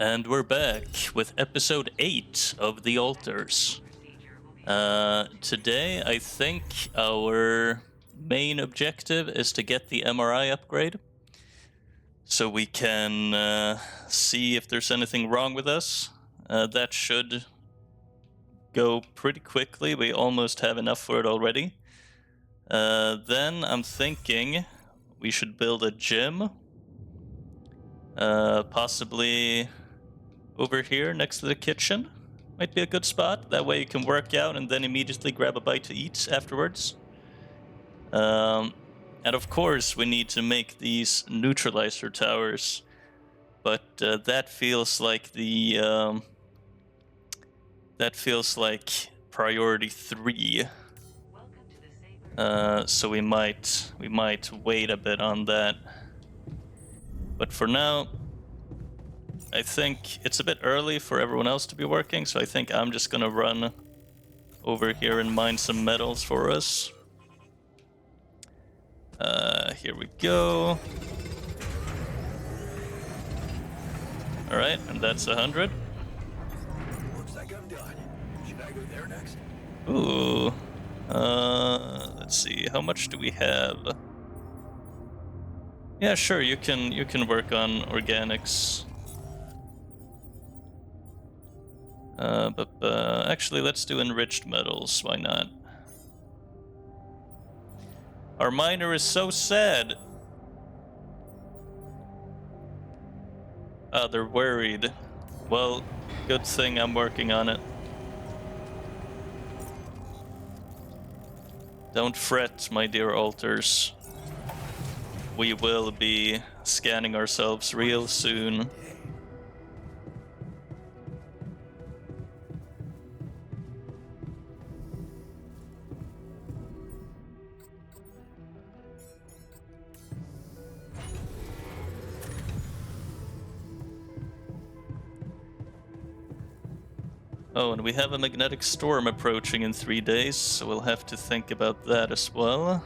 And we're back with episode 8 of The Altars. Today, I think our main objective is to get the MRI upgrade. So we can see if there's anything wrong with us. That should go pretty quickly. We almost have enough for it already. Then I'm thinking we should build a gym. Possibly over here next to the kitchen. Might be a good spot. That way you can work out and then immediately grab a bite to eat afterwards. And of course we need to make these neutralizer towers. But that feels like priority 3. So we might wait a bit on that. But for now, I think it's a bit early for everyone else to be working, so I think I'm just gonna run over here and mine some metals for us. Here we go. Alright, and that's 100. Looks like I'm done. Should I go there next? Ooh. Let's see, how much do we have? Yeah, sure, you can work on organics. But actually, let's do enriched metals. Why not? Our miner is so sad. Ah, they're worried. Well, good thing I'm working on it. Don't fret, my dear altars. We will be scanning ourselves real soon. Oh, and we have a magnetic storm approaching in 3 days, so we'll have to think about that as well.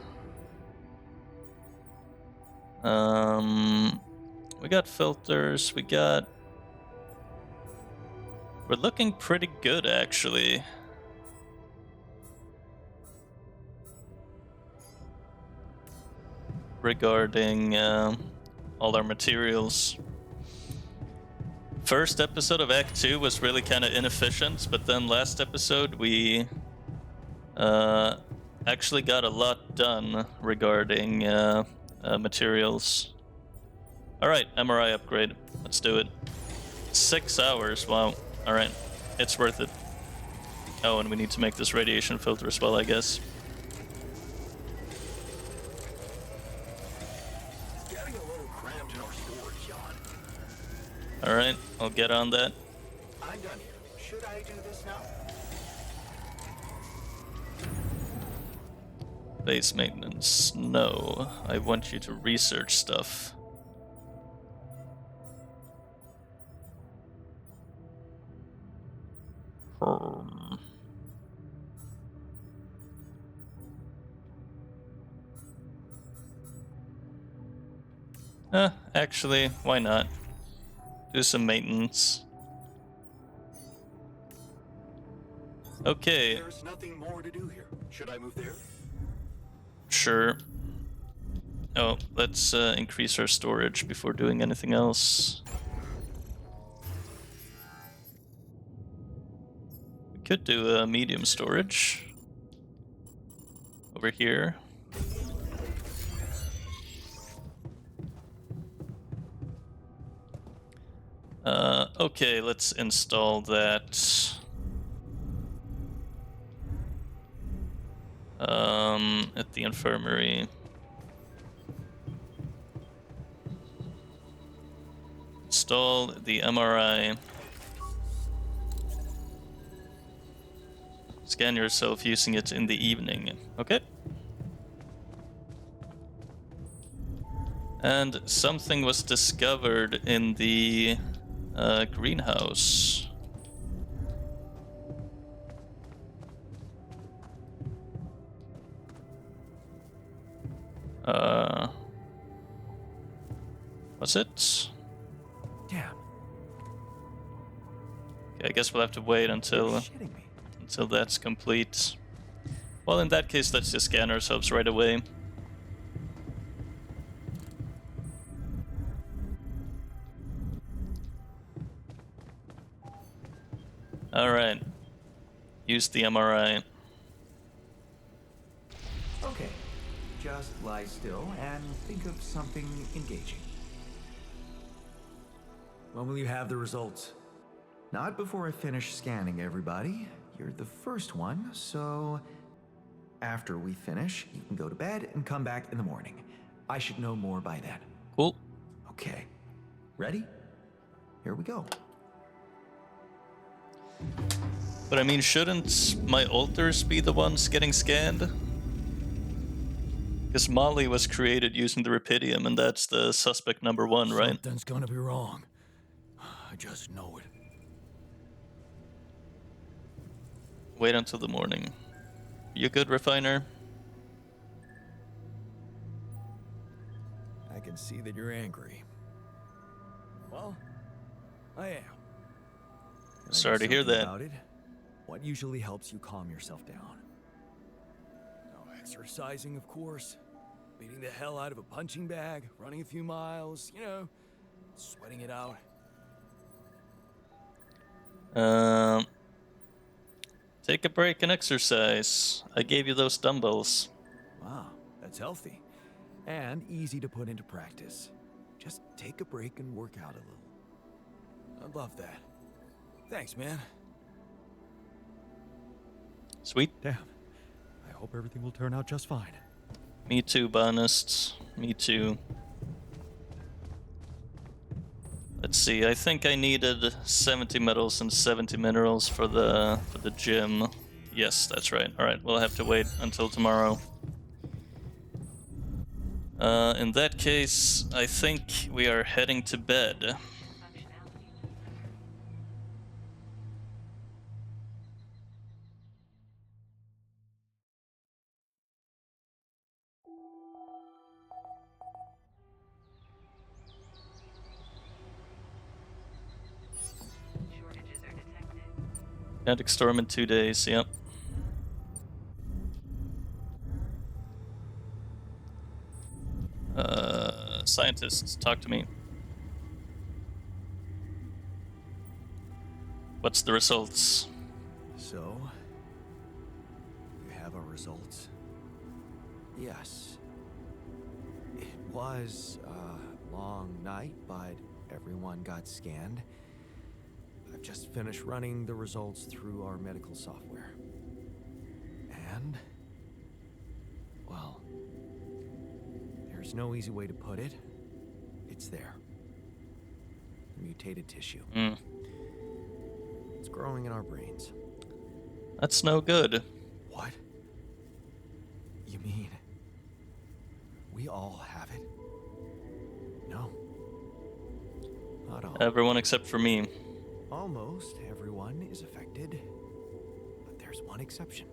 We got filters, we're looking pretty good, actually. Regarding all our materials. First episode of Act 2 was really kind of inefficient, but then last episode we actually got a lot done regarding materials. Alright, MRI upgrade. Let's do it. 6 hours, wow. Alright, it's worth it. Oh, and we need to make this radiation filter as well, I guess. Alright, I'll get on that. I'm done here. Should I do this now? Base maintenance. No, I want you to research stuff. Actually, why not? Do some maintenance. Okay. There's nothing more to do here. Should I move there? Sure. Oh, let's increase our storage before doing anything else. We could do a medium storage over here. Okay, let's install that. At the infirmary. Install the MRI. Scan yourself using it in the evening. Okay. And something was discovered in the greenhouse. Was it? Damn. I guess we'll have to wait You're until shitting me. that's complete. Well, in that case, let's just scan ourselves right away. Alright. Use the MRI. Okay. Just lie still and think of something engaging. When will you have the results? Not before I finish scanning everybody. You're the first one, so after we finish, you can go to bed and come back in the morning. I should know more by then. Cool. Okay. Ready? Here we go. But I mean, shouldn't my alters be the ones getting scanned? Because Molly was created using the Rapidium, and that's the suspect number 1, right? Something's gonna be wrong. I just know it. Wait until the morning. You good, Refiner? I can see that you're angry. Well, I am. Can I do Sorry to hear something that. about it? What usually helps you calm yourself down? No exercising, of course. Beating the hell out of a punching bag, running a few miles, you know, sweating it out. Take a break and exercise. I gave you those dumbbells. Wow, that's healthy. And easy to put into practice. Just take a break and work out a little. I love that. Thanks, man. Sweet. Damn. I hope everything will turn out just fine. Me too, Bonists. Me too. Let's see, I think I needed 70 metals and 70 minerals for the gym. Yes, that's right. Alright, we'll have to wait until tomorrow. In that case, I think we are heading to bed. Kinetic storm in 2 days, yep. Scientists, talk to me. What's the results? So, you have our results? Yes. It was a long night, but everyone got scanned. I've just finished running the results through our medical software. And, well, there's no easy way to put it. It's there. Mutated tissue. It's growing in our brains. That's no good. What? You mean we all have it? No. Not all. Everyone except for me. Almost everyone is affected. But there's one exception.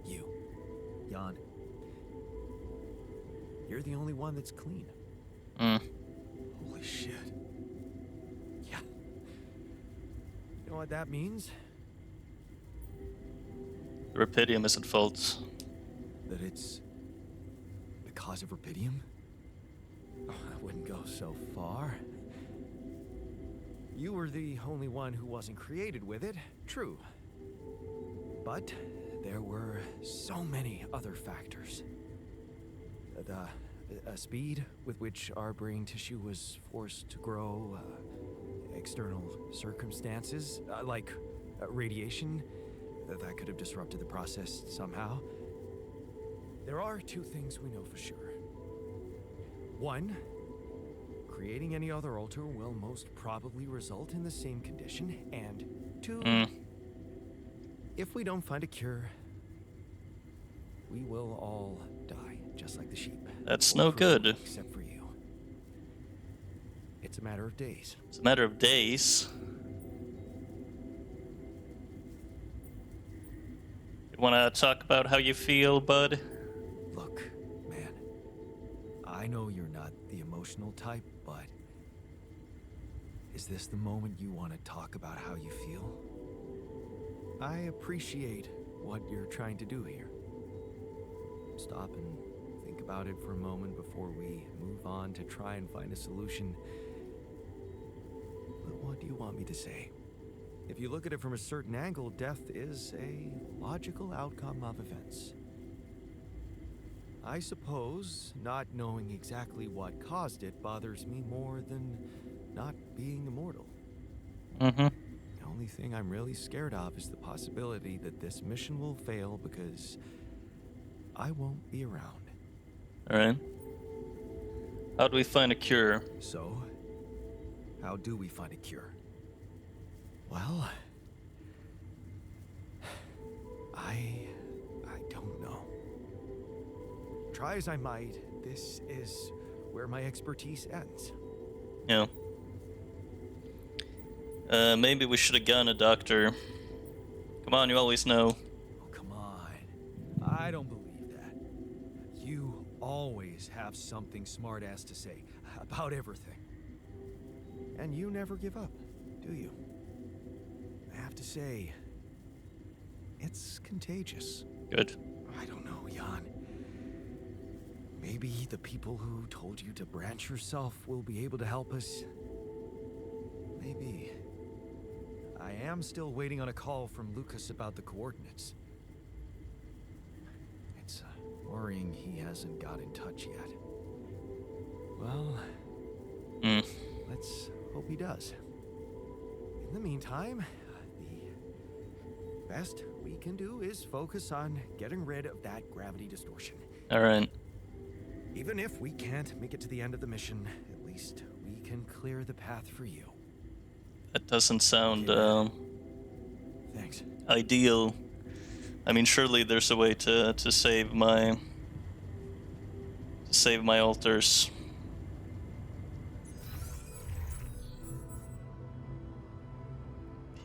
You. Jan. You're the only one that's clean. Holy shit. Yeah. You know what that means? The Rapidium is at fault. That it's because of Rapidium? Oh, I wouldn't go so far. You were the only one who wasn't created with it, true. But there were so many other factors. The speed with which our brain tissue was forced to grow, external circumstances, like radiation, that could have disrupted the process somehow. There are two things we know for sure. One, creating any other altar will most probably result in the same condition. And two, if we don't find a cure, we will all die, just like the sheep. That's no good. Except for you. It's a matter of days. It's a matter of days. You wanna talk about how you feel, bud? Look, man, I know you're not the emotional type, but Is this the moment you want to talk about how you feel? I appreciate what you're trying to do here. Stop and think about it for a moment before we move on to try and find a solution. But what do you want me to say? If you look at it from a certain angle, death is a logical outcome of events. I suppose not knowing exactly what caused it bothers me more than not being immortal. Mm-hmm. The only thing I'm really scared of is the possibility that this mission will fail because I won't be around. Alright. How do we find a cure? So, how do we find a cure? Well, I don't know. Try as I might, this is where my expertise ends. Yeah. Maybe we should have gotten a doctor. Come on, you always know. Oh, come on. I don't believe that. You always have something smart-ass to say about everything. And you never give up, do you? I have to say, it's contagious. Good. I don't know, Jan. Maybe the people who told you to branch yourself will be able to help us. Maybe. I am still waiting on a call from Lucas about the coordinates. It's worrying he hasn't got in touch yet. Well, let's hope he does. In the meantime, the best we can do is focus on getting rid of that gravity distortion. Alright. Even if we can't make it to the end of the mission, at least we can clear the path for you. That doesn't sound Thanks. ideal. I mean, surely there's a way to save my altars.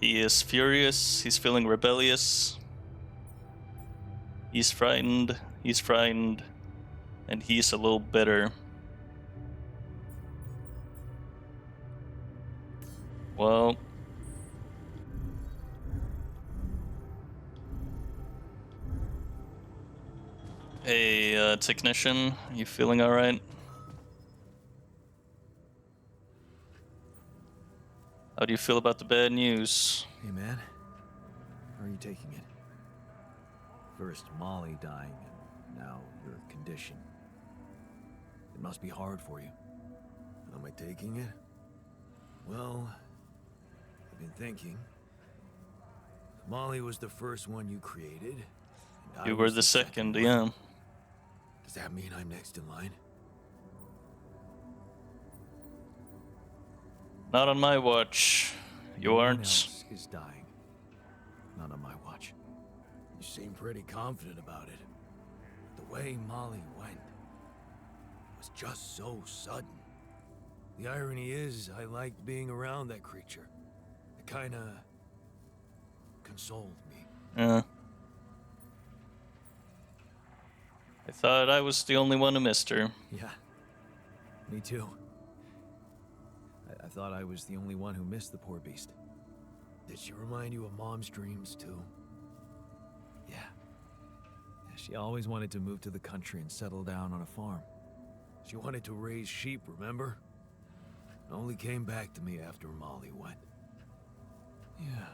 He is furious, he's feeling rebellious. He's frightened, and he's a little bitter. Well, hey, technician, you feeling alright? How do you feel about the bad news? Hey, man. How are you taking it? First Molly dying, and now your condition. It must be hard for you. How am I taking it? Well, I've been thinking. Molly was the first one you created. And You I were was the second, one. yeah. Does that mean I'm next in line? Not on my watch. You No one aren't. else is dying. Not on my watch. You seem pretty confident about it. The way Molly went was just so sudden. The irony is, I liked being around that creature. It kinda consoled me. Yeah. I thought I was the only one who missed her. Yeah, me too. I thought I was the only one who missed the poor beast. Did she remind you of Mom's dreams too? Yeah. She always wanted to move to the country and settle down on a farm. She wanted to raise sheep, remember? It only came back to me after Molly went. Yeah.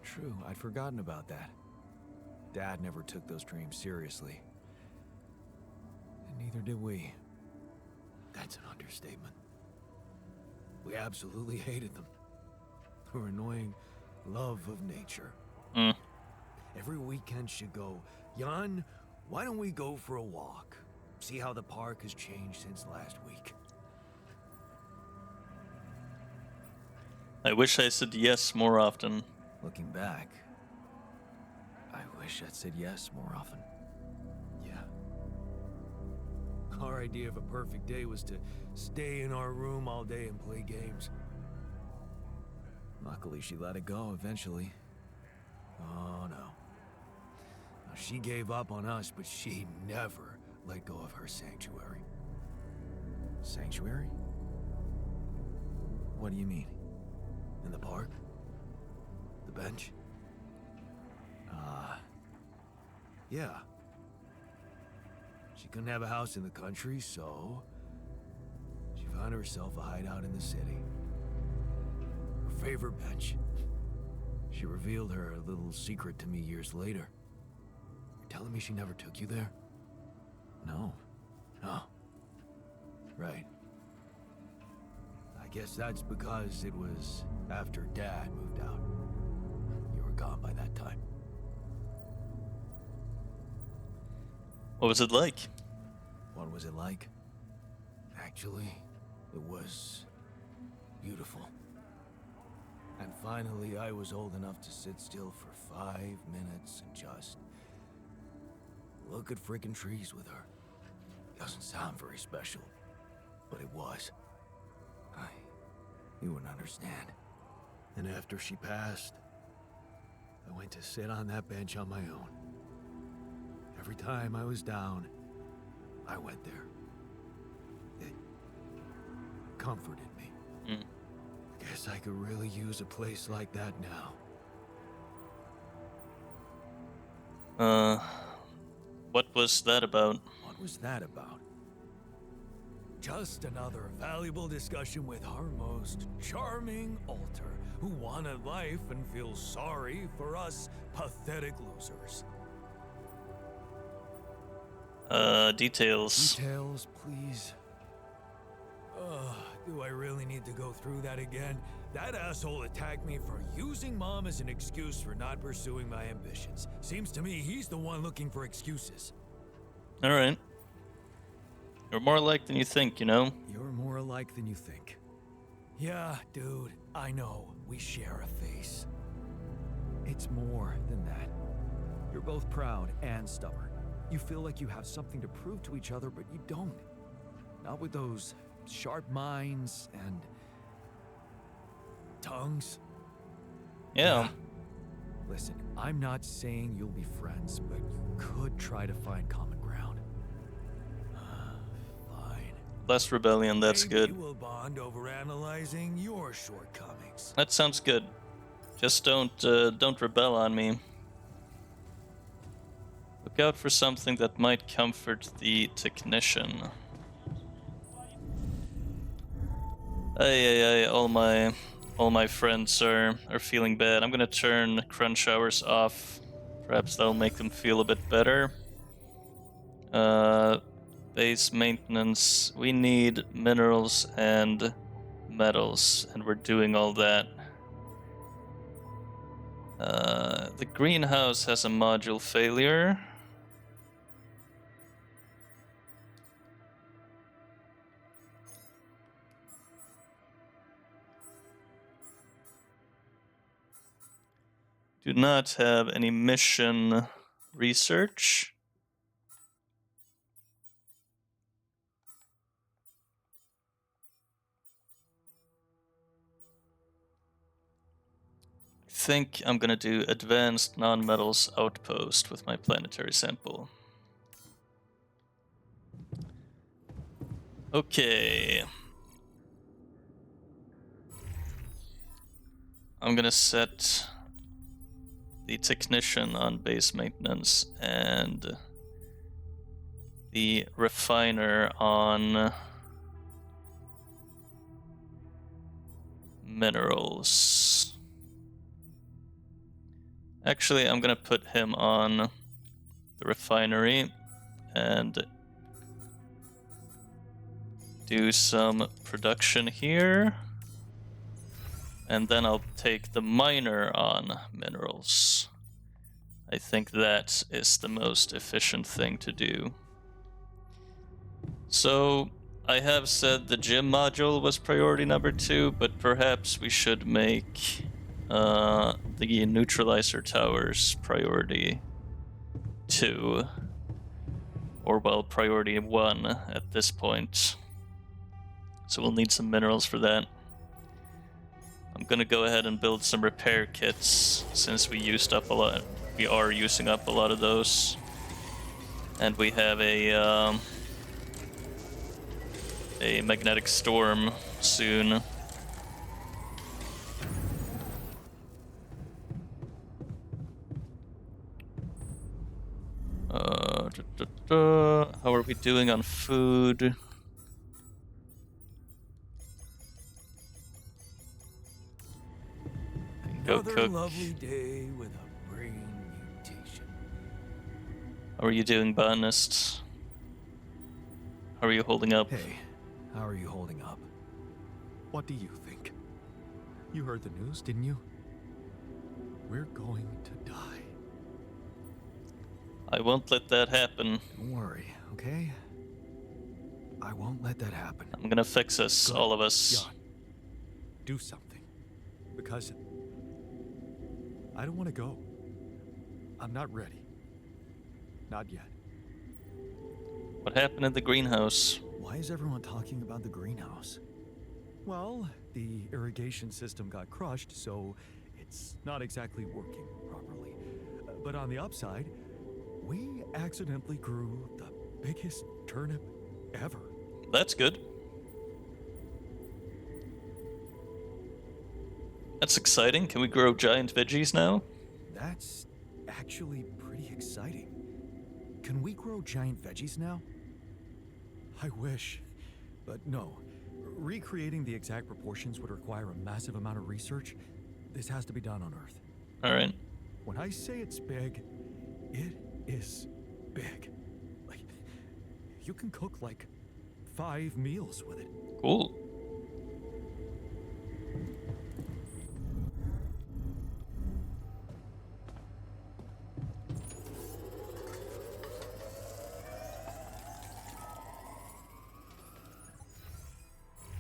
True, I'd forgotten about that. Dad never took those dreams seriously. And neither did we. That's an understatement. We absolutely hated them. Her annoying love of nature. Every weekend she'd go, Jan, why don't we go for a walk? See how the park has changed since last week. I wish I said yes more often. Looking back, I wish I'd said yes more often. Yeah. Our idea of a perfect day was to stay in our room all day and play games. Luckily, she let it go eventually. Oh, no. Now, she gave up on us, but she never let go of her sanctuary. Sanctuary? What do you mean? In the park? The bench? Yeah. She couldn't have a house in the country, so she found herself a hideout in the city. Her favorite bench. She revealed her little secret to me years later. You're telling me she never took you there? No. No. Right. I guess that's because it was after Dad moved out. You were gone by that time. What was it like? What was it like? Actually, it was beautiful. And finally, I was old enough to sit still for 5 minutes and just look at freaking trees with her. Doesn't sound very special, but it was. You wouldn't understand. And after she passed, I went to sit on that bench on my own. Every time I was down, I went there. It comforted me. Guess I could really use a place like that now. What was that about? What was that about? Just another valuable discussion with our most charming alter, who wanted life and feels sorry for us pathetic losers. Details. Details, please. Do I really need to go through that again? That asshole attacked me for using Mom as an excuse for not pursuing my ambitions. Seems to me he's the one looking for excuses. Alright. You're more alike than you think, you know? You're more alike than you think. Yeah, dude, I know. We share a face. It's more than that. You're both proud and stubborn. You feel like you have something to prove to each other, but you don't. Not with those sharp minds and tongues. Yeah. Listen, I'm not saying you'll be friends, but you could try to find common ground. Fine. Less rebellion, that's Maybe good. we'll bond over analyzing your shortcomings. That sounds good. Just don't rebel on me. Look out for something that might comfort the technician. Hey, all my friends are feeling bad. I'm gonna turn crunch hours off. Perhaps that'll make them feel a bit better. Base maintenance. We need minerals and metals, and we're doing all that. The greenhouse has a module failure. Do not have any mission research. I think I'm gonna do advanced non-metals outpost with my planetary sample. Okay. I'm gonna set the technician on base maintenance and the refiner on minerals. Actually, I'm gonna put him on the refinery and do some production here. And then I'll take the miner on minerals. I think that is the most efficient thing to do. So, I have said the gym module was priority number 2, but perhaps we should make the neutralizer towers priority 2. Or, well, priority 1 at this point. So we'll need some minerals for that. I'm gonna go ahead and build some repair kits, since we used up a lot. We are using up a lot of those. And we have a magnetic storm soon. How are we doing on food? Go Another cook. lovely day with a brain mutation. How are you doing, botanist? How are you holding up? Hey, how are you holding up? What do you think? You heard the news, didn't you? We're going to die. I won't let that happen. Don't worry, okay? I won't let that happen. I'm gonna fix us, Good. all of us. Jan, do something. Because I don't want to go. I'm not ready. Not yet. What happened in the greenhouse? Why is everyone talking about the greenhouse? Well, the irrigation system got crushed, so it's not exactly working properly. But on the upside, we accidentally grew the biggest turnip ever. That's good. That's exciting. Can we grow giant veggies now? That's actually pretty exciting. Can we grow giant veggies now? I wish, but no. Recreating the exact proportions would require a massive amount of research. This has to be done on Earth. Alright. When I say it's big, it is big. Like, you can cook like 5 meals with it. Cool.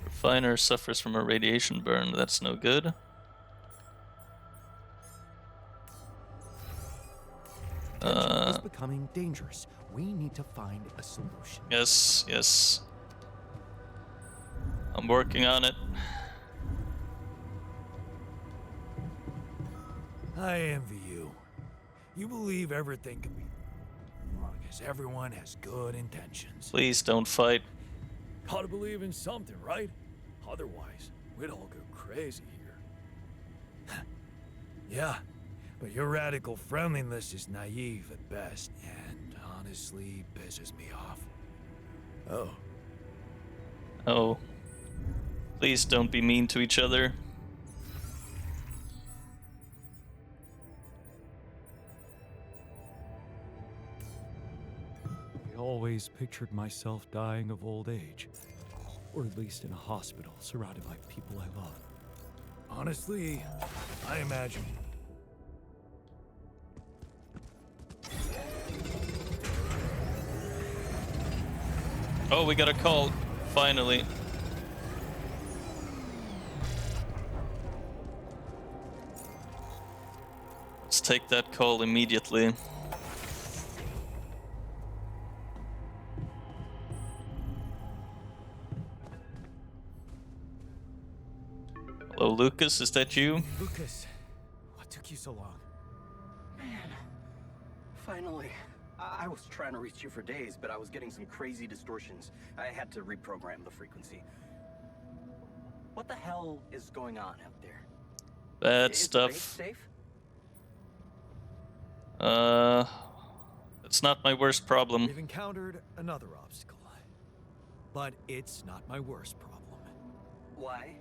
Refiner suffers from a radiation burn. That's no good. Tension is becoming dangerous. We need to find a solution. Yes, yes. I'm working on it. I envy you. You believe everything can be wrong, as everyone has good intentions. Please don't fight. Gotta believe in something, right? Otherwise, we'd all go crazy here. Yeah, but your radical friendliness is naive at best, and honestly pisses me off. Oh. Oh. Please don't be mean to each other. I always pictured myself dying of old age. Or at least in a hospital, surrounded by people I love. Honestly, I imagine. Oh, we got a call. Finally. Let's take that call immediately. Hello, Lucas, is that you? Lucas, what took you so long? Man, finally. I was trying to reach you for days, but I was getting some crazy distortions. I had to reprogram the frequency. What the hell is going on out there? Bad Is the stuff. base safe? It's not my worst problem. We've encountered another obstacle. But it's not my worst problem. Why?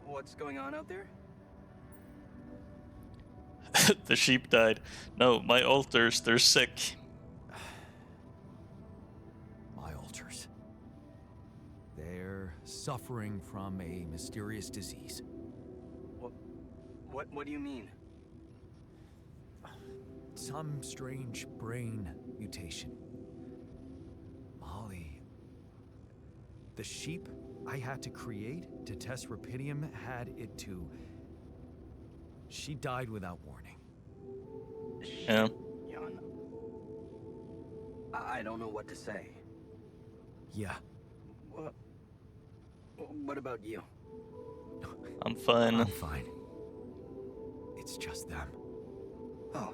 What's going on out there? The sheep died. No, my altars, they're sick. My altars. They're suffering from a mysterious disease. What do you mean? Some strange brain mutation. Molly. The sheep I had to create to test Rapidium had it too. She died without warning. Yeah. Jan. I don't know what to say. Yeah. What about you? I'm fine. I'm fine. It's just them. Oh.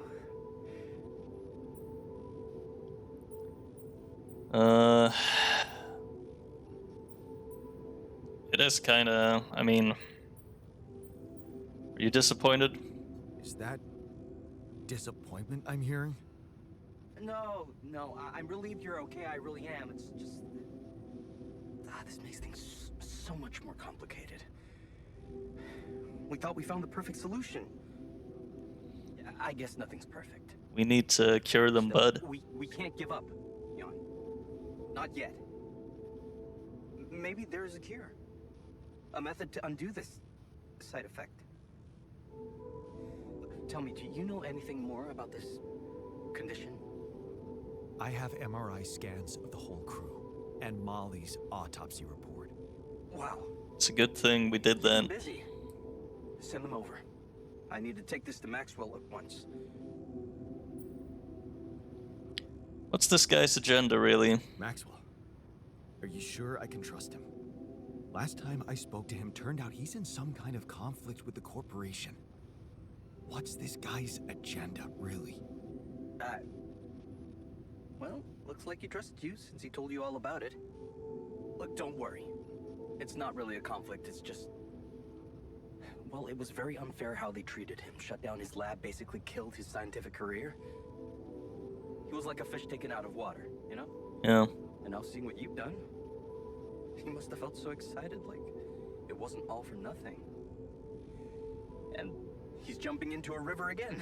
It is kinda, I mean... Are you disappointed? Is that disappointment I'm hearing? No, I'm relieved you're okay. I really am. It's just... this makes things so much more complicated. We thought we found the perfect solution. I guess nothing's perfect. We need to cure them, Still, bud. we can't give up, Jan. Not yet. Maybe there is a cure. A method to undo this side effect. Tell me, do you know anything more about this condition? I have MRI scans of the whole crew and Molly's autopsy report. Wow. It's a good thing we did You're that. busy. Send them over. I need to take this to Maxwell at once. What's this guy's agenda, really? Maxwell, are you sure I can trust him? Last time I spoke to him, turned out he's in some kind of conflict with the corporation. What's this guy's agenda, really? Well, looks like he trusted you since he told you all about it. Look, don't worry. It's not really a conflict, it's just... Well, it was very unfair how they treated him. Shut down his lab, basically killed his scientific career. He was like a fish taken out of water, you know? Yeah. And now seeing what you've done, he must have felt so excited, like it wasn't all for nothing. And he's jumping into a river again.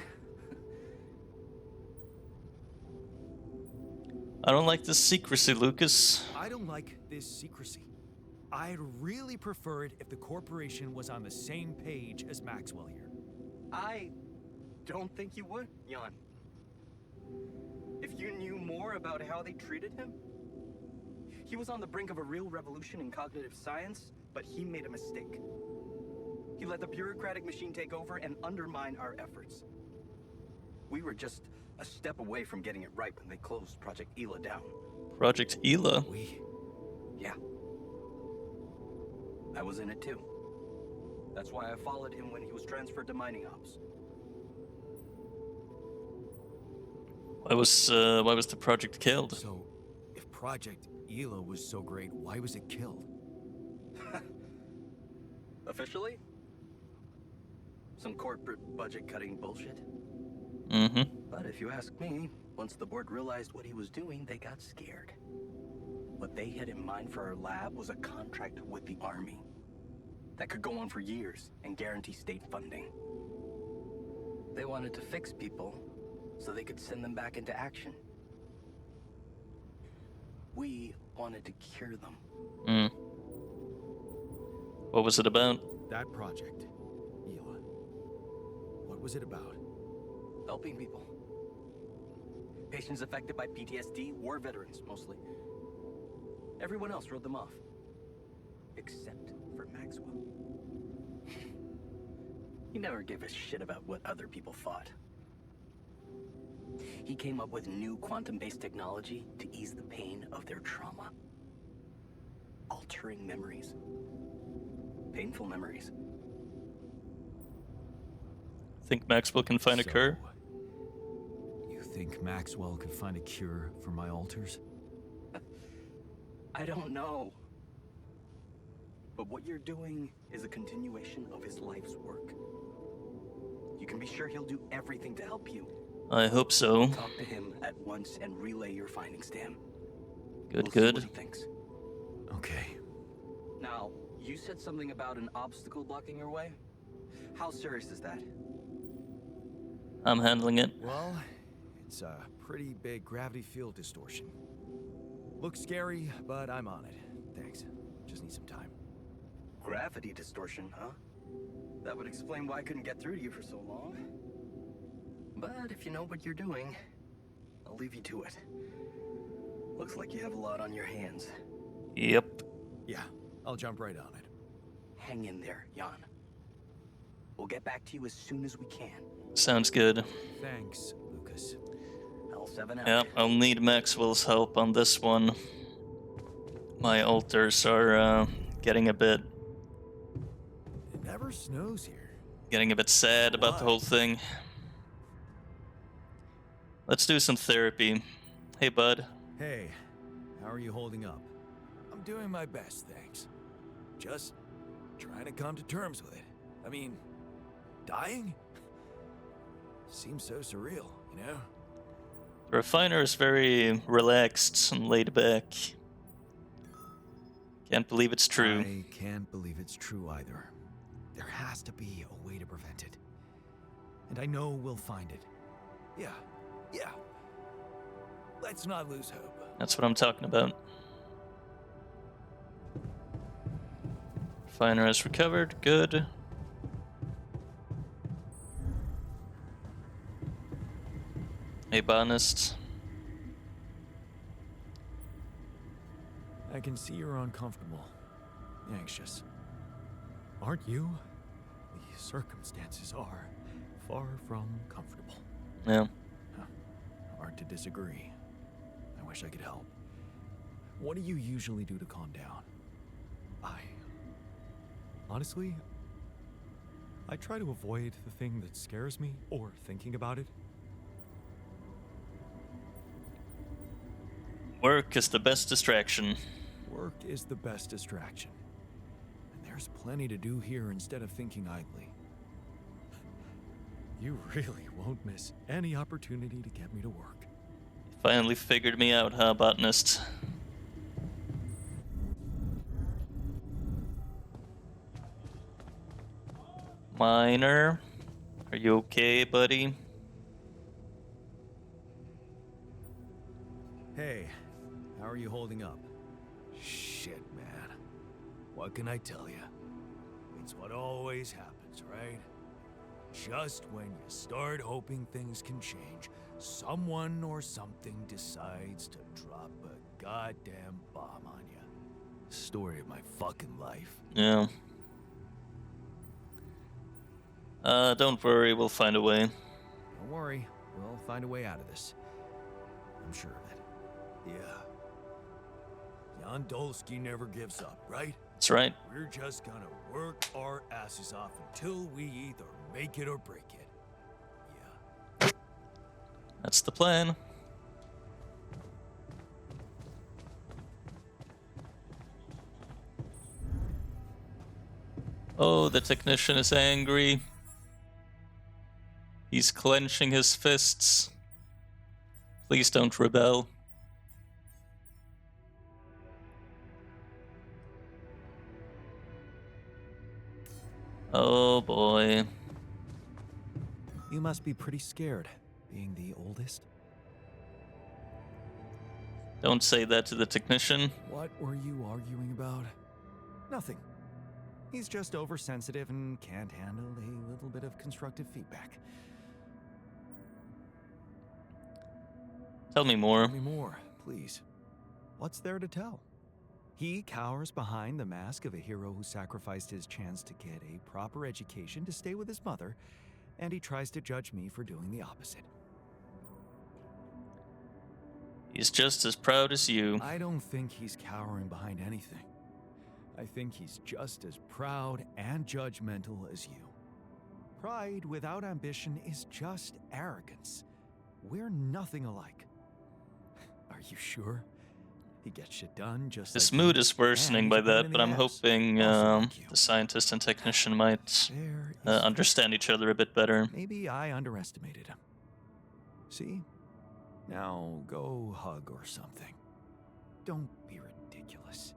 I don't like this secrecy, Lucas. I don't like this secrecy. I'd really prefer it if the corporation was on the same page as Maxwell here. I don't think you would, Jan. If you knew more about how they treated him, he was on the brink of a real revolution in cognitive science, but he made a mistake. He let the bureaucratic machine take over and undermine our efforts. We were just a step away from getting it right when they closed Project Ela down. Project Ela. Yeah. I was in it too. That's why I followed him when he was transferred to mining ops. Why was the project killed? So, if Project Ela was so great, why was it killed? Officially? Some corporate budget-cutting bullshit. Mm-hmm. But if you ask me, once the board realized what he was doing, they got scared. What they had in mind for our lab was a contract with the Army that could go on for years and guarantee state funding. They wanted to fix people so they could send them back into action. We wanted to cure them. Mm. What was it about? That project, Ela. What was it about? Helping people. Patients affected by PTSD, war veterans mostly. Everyone else wrote them off. Except for Maxwell. He never gave a shit about what other people thought. He came up with new quantum-based technology to ease the pain of their trauma. Altering memories. Painful memories. Think Maxwell can find a cure? You think Maxwell could find a cure for my alters? I don't know. But what you're doing is a continuation of his life's work. You can be sure he'll do everything to help you. I hope so. Talk to him at once and relay your findings to him. Good, We'll see good. what he thinks. Okay. Now, you said something about an obstacle blocking your way. How serious is that? I'm handling it. Well, it's a pretty big gravity field distortion. Looks scary, but I'm on it. Thanks. Just need some time. Gravity distortion, huh? That would explain why I couldn't get through to you for so long. But if you know what you're doing, I'll leave you to it. Looks like you have a lot on your hands. Yep. Yeah, I'll jump right on it. Hang in there, Jan. We'll get back to you as soon as we can. Sounds good. Thanks, Lucas. L7 out. Yep, I'll need Maxwell's help on this one. My alters are getting a bit It never snows here. sad about the whole thing. Let's do some therapy. Hey, bud. Hey, how are you holding up? I'm doing my best, thanks. Just trying to come to terms with it. I mean, dying? Seems so surreal, you know? The refiner is very relaxed and laid back. Can't believe it's true. I can't believe it's true either. There has to be a way to prevent it. And I know we'll find it. Yeah. Let's not lose hope. That's what I'm talking about. Refiner has recovered. Good. Hey, botanist. I can see you're uncomfortable. Anxious. Aren't you? The circumstances are far from comfortable. Yeah. Hard to disagree. I wish I could help. What do you usually do to calm down? Honestly, I try to avoid the thing that scares me or thinking about it. Work is the best distraction. Work is the best distraction. And there's plenty to do here instead of thinking idly. You really won't miss any opportunity to get me to work. Finally figured me out, huh, botanist? Miner, are you okay, buddy? Hey, how are you holding up? Shit, man. What can I tell you? It's what always happens, right? Just when you start hoping things can change, someone or something decides to drop a goddamn bomb on you. Story of my fucking life. Yeah. Don't worry, we'll find a way. Don't worry, we'll find a way out of this. I'm sure of it. Yeah. Jan Dolsky never gives up, right? That's right. We're just gonna work our asses off until we either make it or break it. Yeah. That's the plan. Oh, the technician is angry. He's clenching his fists. Please don't rebel. Oh boy. You must be pretty scared, being the oldest. Don't say that to the technician. What were you arguing about? Nothing. He's just oversensitive and can't handle a little bit of constructive feedback. Tell me more. Tell me more, please. What's there to tell? He cowers behind the mask of a hero who sacrificed his chance to get a proper education to stay with his mother, and he tries to judge me for doing the opposite. He's just as proud as you. I don't think he's cowering behind anything. I think he's just as proud and judgmental as you. Pride without ambition is just arrogance. We're nothing alike. Are you sure? He gets shit done just His like mood you, is worsening and by he's a pain that, in but the I'm ass. hoping Also like you. the scientist and technician might There is understand each other a bit better. Maybe I underestimated him. See? Now go hug or something. Don't be ridiculous.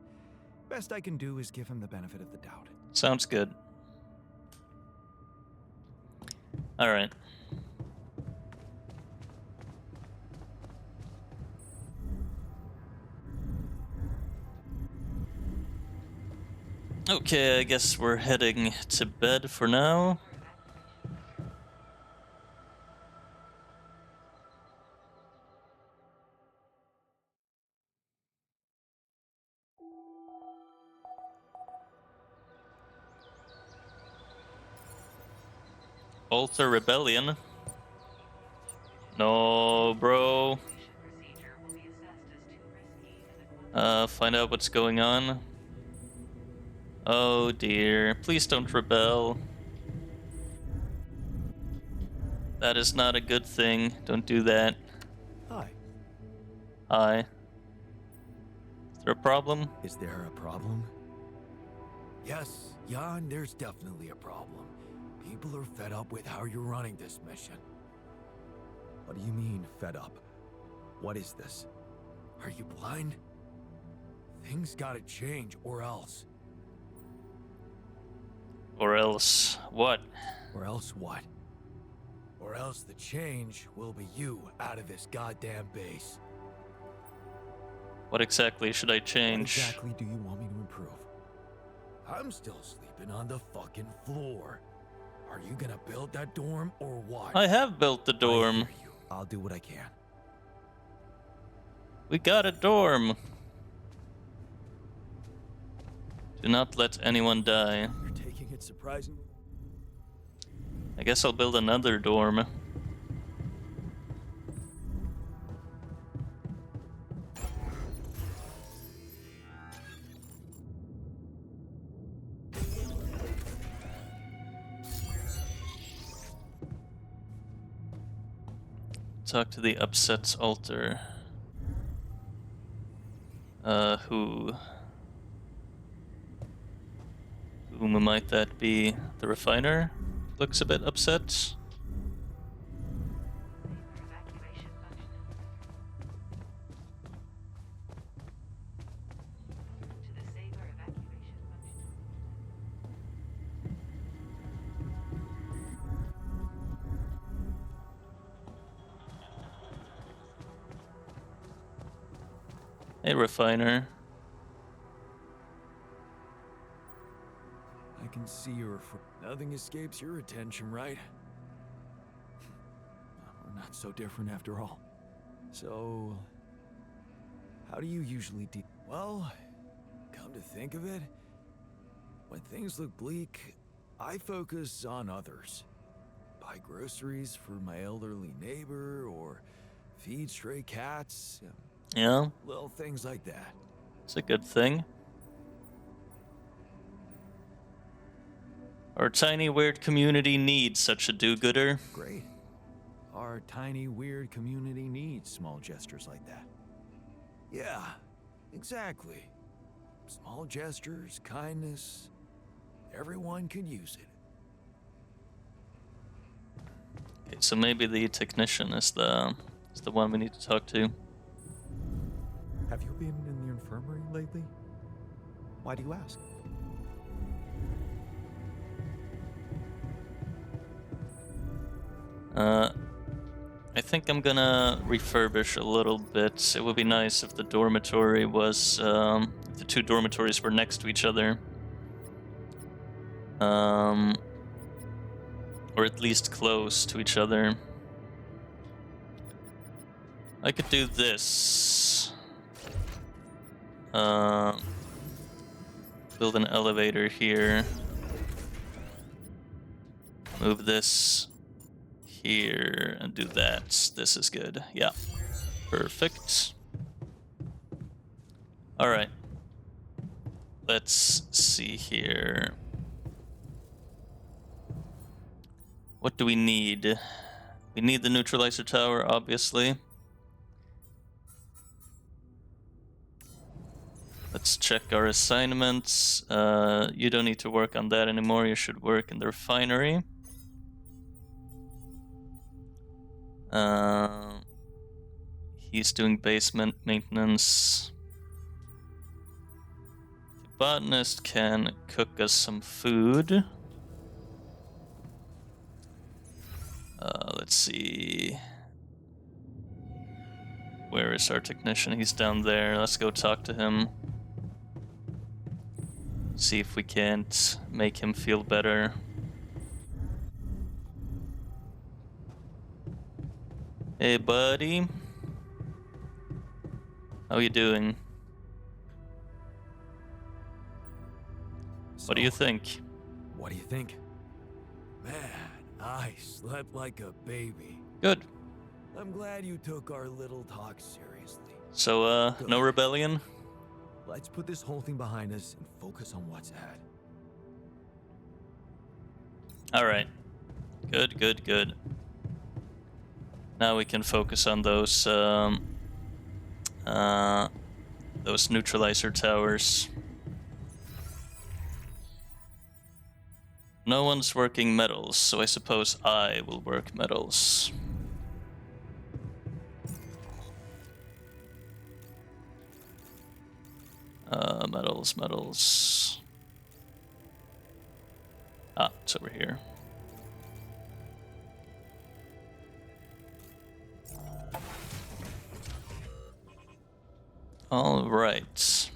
Best I can do is give him the benefit of the doubt. Sounds good. All right. Okay, I guess we're heading to bed for now. Alter Rebellion. No, bro. Find out what's going on. Oh dear. Please don't rebel. That is not a good thing. Don't do that. Hi. Hi. Is there a problem? Is there a problem? Yes, Jan, there's definitely a problem. People are fed up with how you're running this mission. What do you mean, fed up? What is this? Are you blind? Things gotta change, or else. Or else what? Or else what? Or else the change will be you out of this goddamn base. What exactly should I What change? exactly do you want me to improve? I'm still sleeping on the fucking floor. Are you gonna build that dorm or what? I have built the I dorm. hear you. I'll do what I can. We got a dorm. Do not let anyone die. You're taking it surprisingly. I guess I'll build another dorm. Talk to the upsets altar. Who? Whom might that be? The refiner? Looks a bit upset. Evacuation functioning. To the saber evacuation functioning. Hey, refiner. I can see nothing escapes your attention, right? We're not so different after all. So, how do you usually deal? Well, come to think of it, when things look bleak, I focus on others. Buy groceries for my elderly neighbor, or feed stray cats. Yeah, Little things like that. it's a good thing. Our tiny weird community needs such a do-gooder. Great. Our tiny, weird community needs small gestures like that. Yeah, exactly. Small gestures, kindness. Everyone could use it. Okay, so maybe the technician is the one we need to talk to. Have you been in the infirmary lately? Why do you ask? I think I'm gonna refurbish a little bit. It would be nice if the dormitory was, if the two dormitories were next to each other. Or at least close to each other. I could do this. Build an elevator here. Move this here and do that. This is good. Yeah. Perfect. All right. Let's see here. What do we need? We need the neutralizer tower, obviously. Let's check our assignments. You don't need to work on that anymore. You should work in the refinery. He's doing basement maintenance. The botanist can cook us some food. Let's see. Where is our technician? He's down there. Let's go talk to him. See if we can't make him feel better. Hey, buddy. How you doing? What do you think? What do you think? Man, I slept like a baby. Good. I'm glad you took our little talk seriously. So, no rebellion? Let's put this whole thing behind us and focus on what's ahead. Alright. Good, good, good. Now we can focus on those neutralizer towers. No one's working metals, so I suppose I will work metals. Metals. Ah, it's over here. All right. There's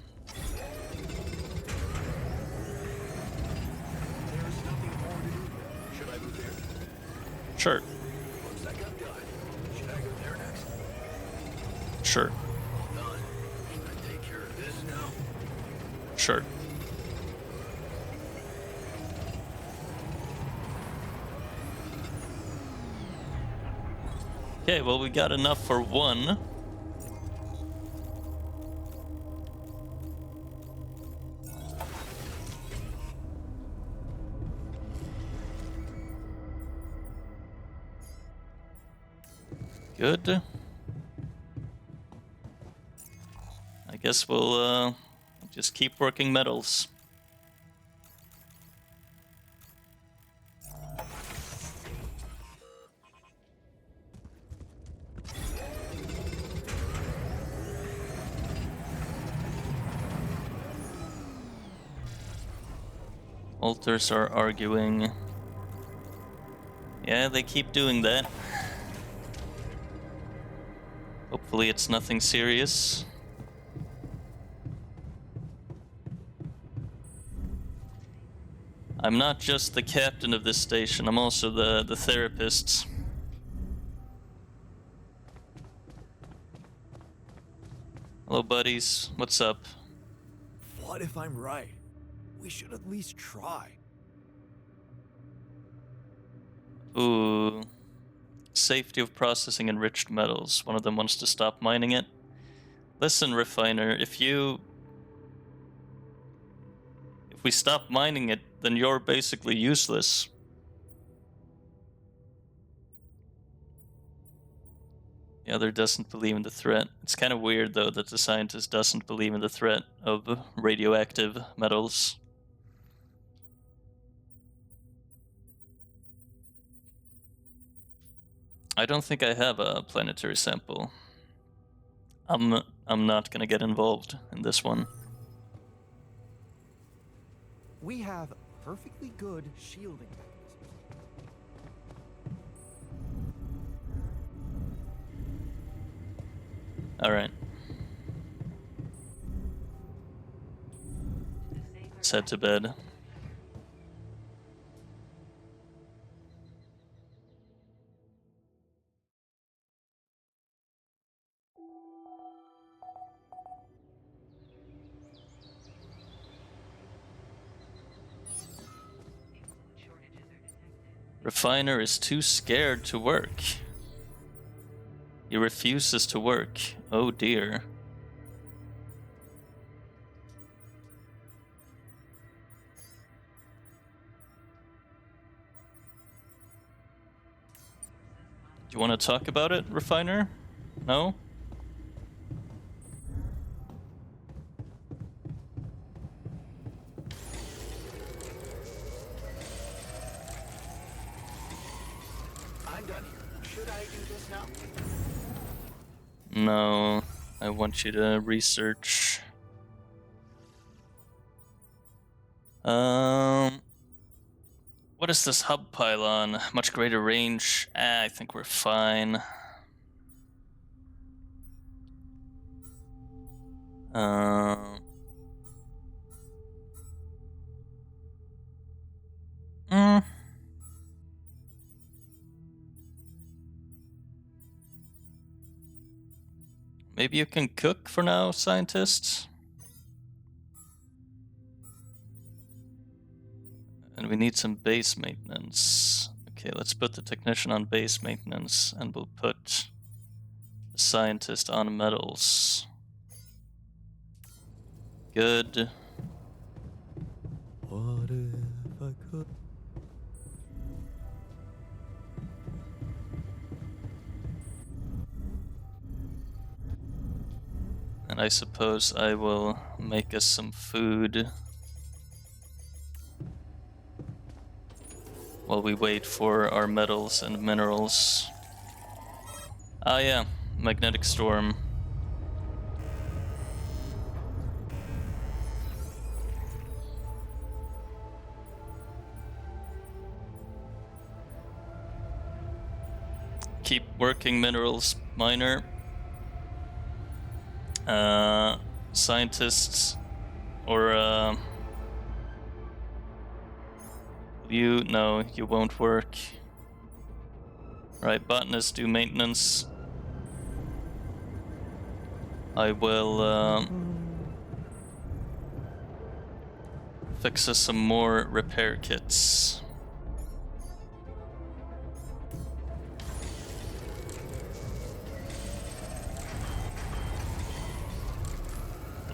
nothing more to do here. Should I move there? Sure. Looks like I'm done. Should I go there next? Sure. All done. Should I take care of this now? Sure. Okay, well, we got enough for one. Good. I guess we'll just keep working metals. Alters are arguing. Yeah, they keep doing that. Hopefully it's nothing serious. I'm not just the captain of this station, I'm also the therapist. Hello, buddies. What's up? What if I'm right? We should at least try. Ooh. Safety of processing enriched metals. One of them wants to stop mining it. Listen, refiner, if we stop mining it, then you're basically useless. The other doesn't believe in the threat. It's kind of weird, though, that the scientist doesn't believe in the threat of radioactive metals. I don't think I have a planetary sample. I'm not gonna get involved in this one. We have perfectly good shielding mechanisms. All right. The safer Let's head to bed. shortages are detected. Refiner is too scared to work. He refuses to work. Oh dear. Do you want to talk about it, Refiner? No? I'm done here. Should I do this now? No. I want you to research. What is this hub pylon? Much greater range. I think we're fine. Mm. Maybe you can cook for now, scientists? And we need some base maintenance. Okay, let's put the technician on base maintenance, and we'll put the scientist on metals. Good. What if I could? And I suppose I will make us some food while we wait for our metals and minerals. Ah yeah, magnetic storm. keep working minerals miner. Scientists or no, you won't work. Right, botanists do maintenance. I will fix us some more repair kits.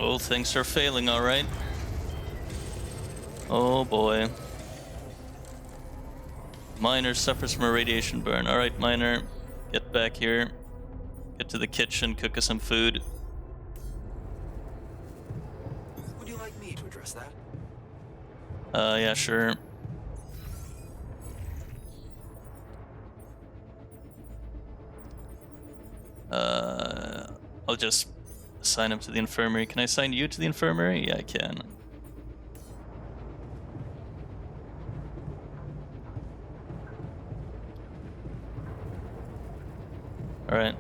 Oh, things are failing, all right. Oh boy. Miner suffers from a radiation burn. All right, Miner, get back here. Get to the kitchen, cook us some food. Would you like me to address that? Yeah, sure. I'll just assign him to the infirmary. Can I assign you to the infirmary? Yeah, I can. All right.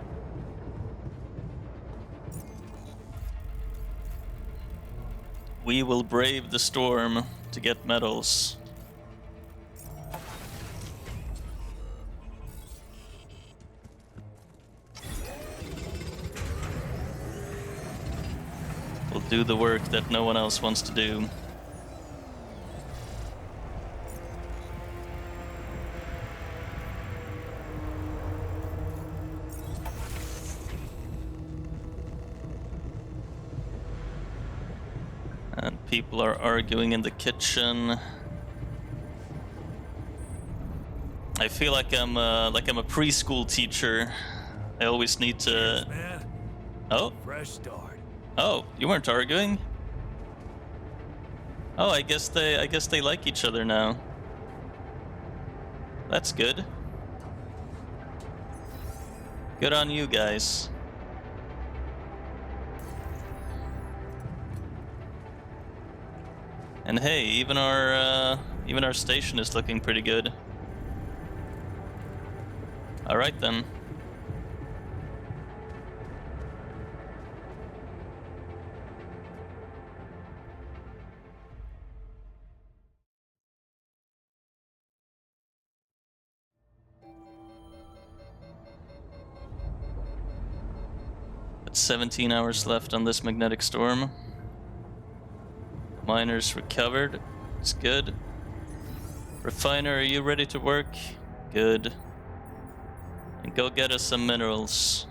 We will brave the storm to get medals. We'll do the work that no one else wants to do. And people are arguing in the kitchen. I feel like I'm a preschool teacher. I always need to. Cheers, man. Oh, Fresh start. oh, you weren't arguing. Oh, I guess they like each other now. That's good. Good on you guys. And hey, even our station is looking pretty good. All right then. Got 17 hours left on this magnetic storm. Miners recovered. It's good. Refiner, are you ready to work? Good. And go get us some minerals.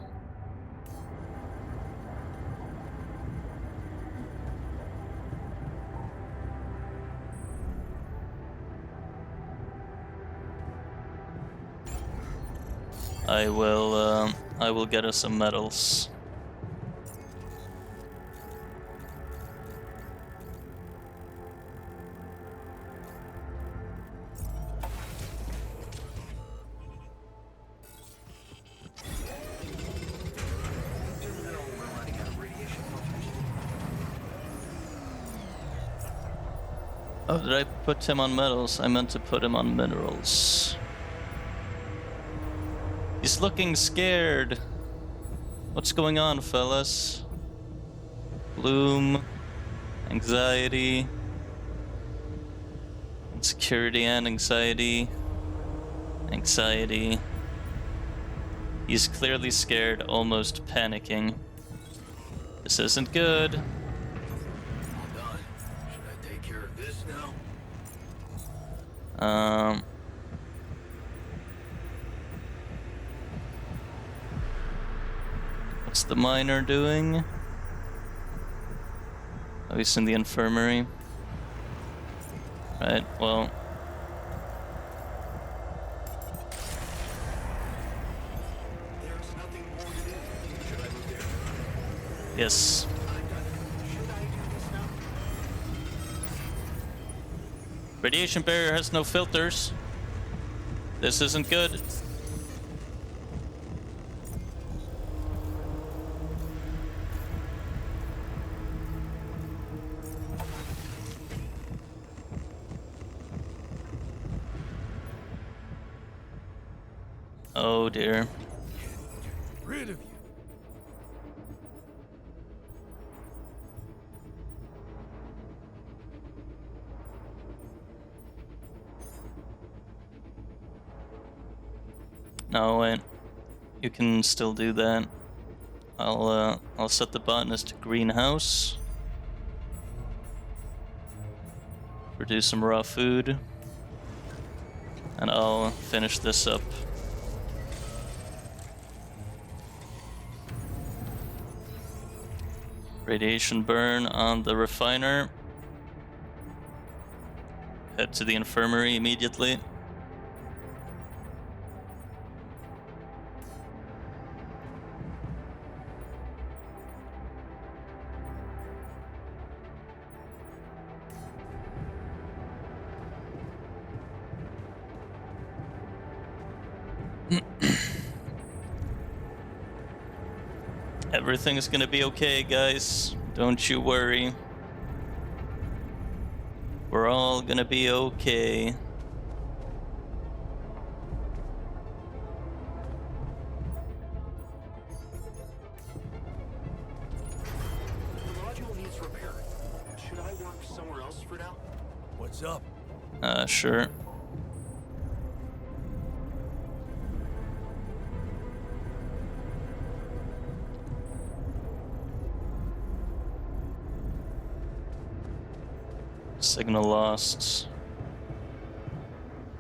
I will get us some metals. We're running out of radiation filters. Oh, did I put him on metals? I meant to put him on minerals. He's looking scared. What's going on, fellas? Gloom, anxiety, insecurity and anxiety. Anxiety. He's clearly scared, almost panicking. This isn't good. All done. Should I take care of this now? What's the miner doing? Oh, he's in the infirmary. Right, well. There's nothing more to do. Should I move there? Yes. I'm done. Should I do this now? Radiation barrier has no filters. This isn't good. Oh dear. rid of you. No, wait. You can still do that. I'll set the botanist to greenhouse. Produce some raw food. And I'll finish this up. Radiation burn on the refiner. Head to the infirmary immediately. Everything's gonna be okay, guys. Don't you worry. We're all gonna be okay. The module needs repair. Should I work somewhere else for now? What's up? Sure. Signal lost.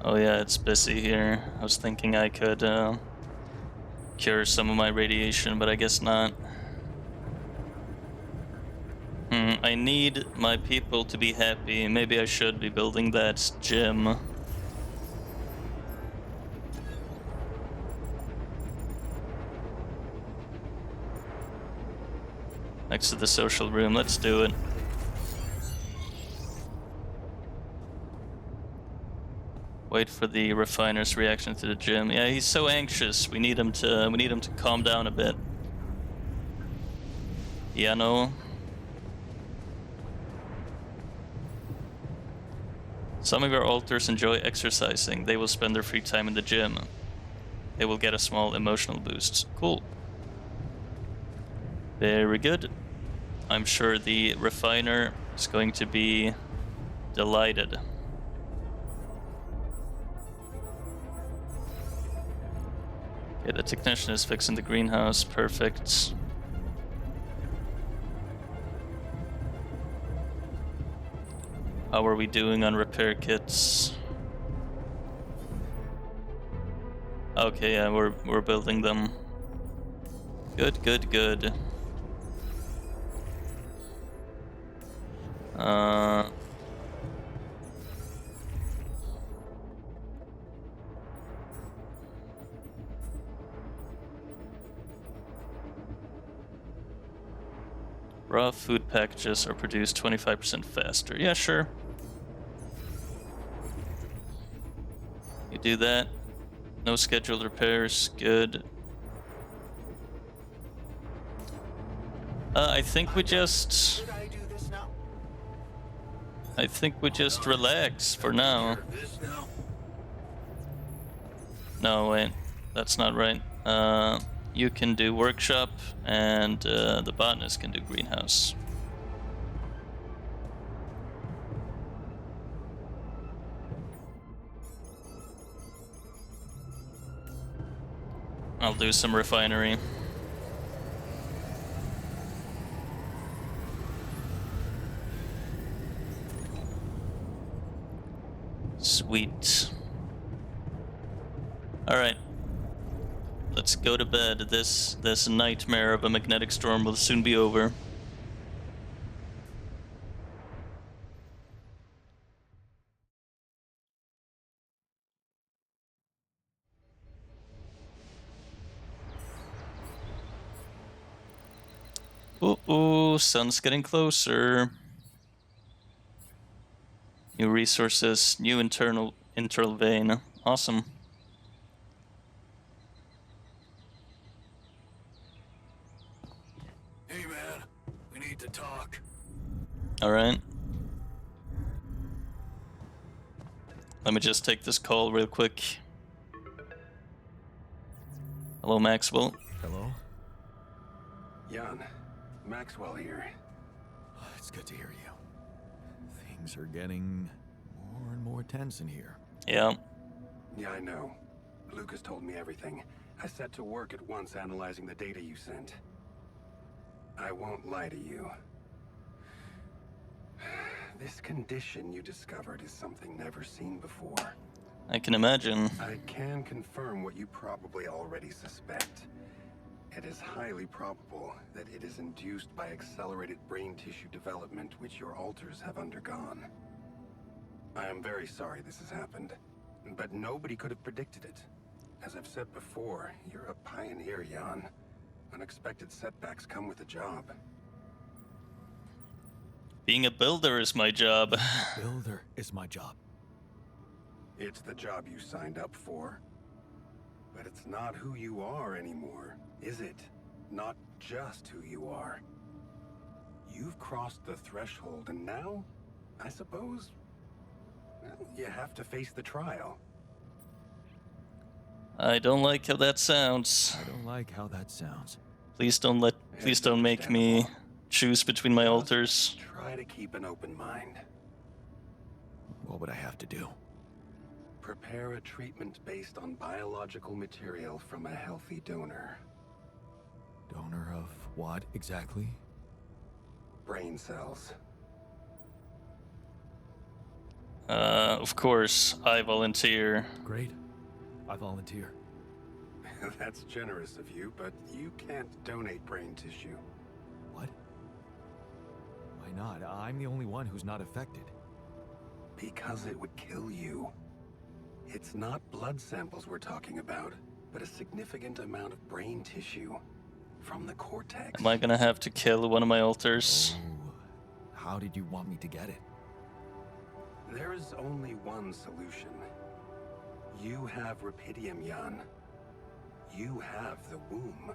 Oh yeah, it's busy here. I was thinking I could cure some of my radiation, but I guess not. I need my people to be happy. Maybe I should be building that gym. Next to the social room, let's do it. Wait for the refiner's reaction to the gym. Yeah, he's so anxious. We need him to calm down a bit. Yeah, no. Some of your alters enjoy exercising. They will spend their free time in the gym. They will get a small emotional boost. Cool. Very good. I'm sure the refiner is going to be delighted. Okay, the technician is fixing the greenhouse. Perfect. How are we doing on repair kits? Okay, yeah, we're building them. Good, good, good. Raw food packages are produced 25% faster. Yeah, sure. You do that. No scheduled repairs. Good. I think we just... Should I do this now? I think we just relax for now. This now? No, wait. That's not right. You can do workshop, and the botanist can do greenhouse. I'll do some refinery. Sweet. Alright. Let's go to bed. This nightmare of a magnetic storm will soon be over. Ooh, sun's getting closer. New resources, new internal vein. Awesome. Hey man, we need to talk. All right. Let me just take this call real quick. Hello, Maxwell. Hello? Jan, Maxwell here. It's good to hear you. Things are getting more and more tense in here. Yeah. Yeah, I know. Lucas told me everything. I set to work at once analyzing the data you sent. I won't lie to you. This condition you discovered is something never seen before. I can imagine. I can confirm what you probably already suspect. It is highly probable that it is induced by accelerated brain tissue development which your alters have undergone. I am very sorry this has happened, but nobody could have predicted it. As I've said before, you're a pioneer, Jan. Unexpected setbacks come with the job. Being a builder is my job. Builder is my job. It's the job you signed up for. But it's not who you are anymore, is it? Not just who you are. You've crossed the threshold, and now, I suppose, well, you have to face the trial. I don't like how that sounds. I don't like how that sounds. Please don't make me choose between my alters. Try to keep an open mind. What would I have to do? Prepare a treatment based on biological material from a healthy donor. Donor of what exactly? Brain cells. Of course, I volunteer. Great. I volunteer. That's generous of you, but you can't donate brain tissue. What? Why not? I'm the only one who's not affected. Because it would kill you. It's not blood samples we're talking about, but a significant amount of brain tissue from the cortex. Am I gonna have to kill one of my alters? Oh, how did you want me to get it? There is only one solution. You have Rapidium, Jan. You have the womb.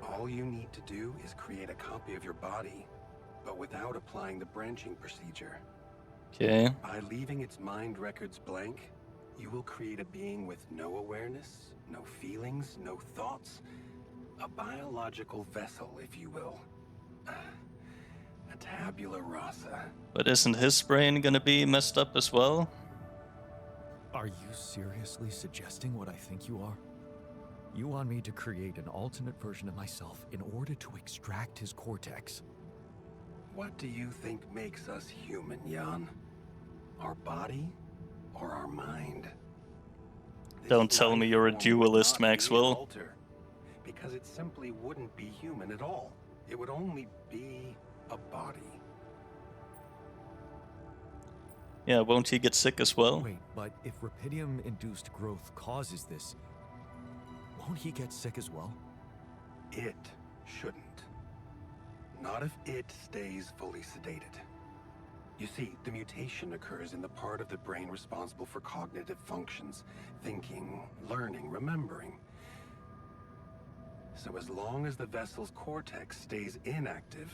All you need to do is create a copy of your body, but without applying the branching procedure. Okay. By leaving its mind records blank, you will create a being with no awareness, no feelings, no thoughts. A biological vessel, if you will. A tabula rasa. But isn't his brain gonna be messed up as well? Are you seriously suggesting what I think you are? You want me to create an alternate version of myself in order to extract his cortex? What do you think makes us human, Jan? Our body or our mind? Don't tell me you're a life form would dualist, not be an Maxwell. alter, because it simply wouldn't be human at all. It would only be a body. Yeah, won't he get sick as well? Wait, but if Rapidium-induced growth causes this, won't he get sick as well? It shouldn't. Not if it stays fully sedated. You see, the mutation occurs in the part of the brain responsible for cognitive functions, thinking, learning, remembering. So as long as the vessel's cortex stays inactive,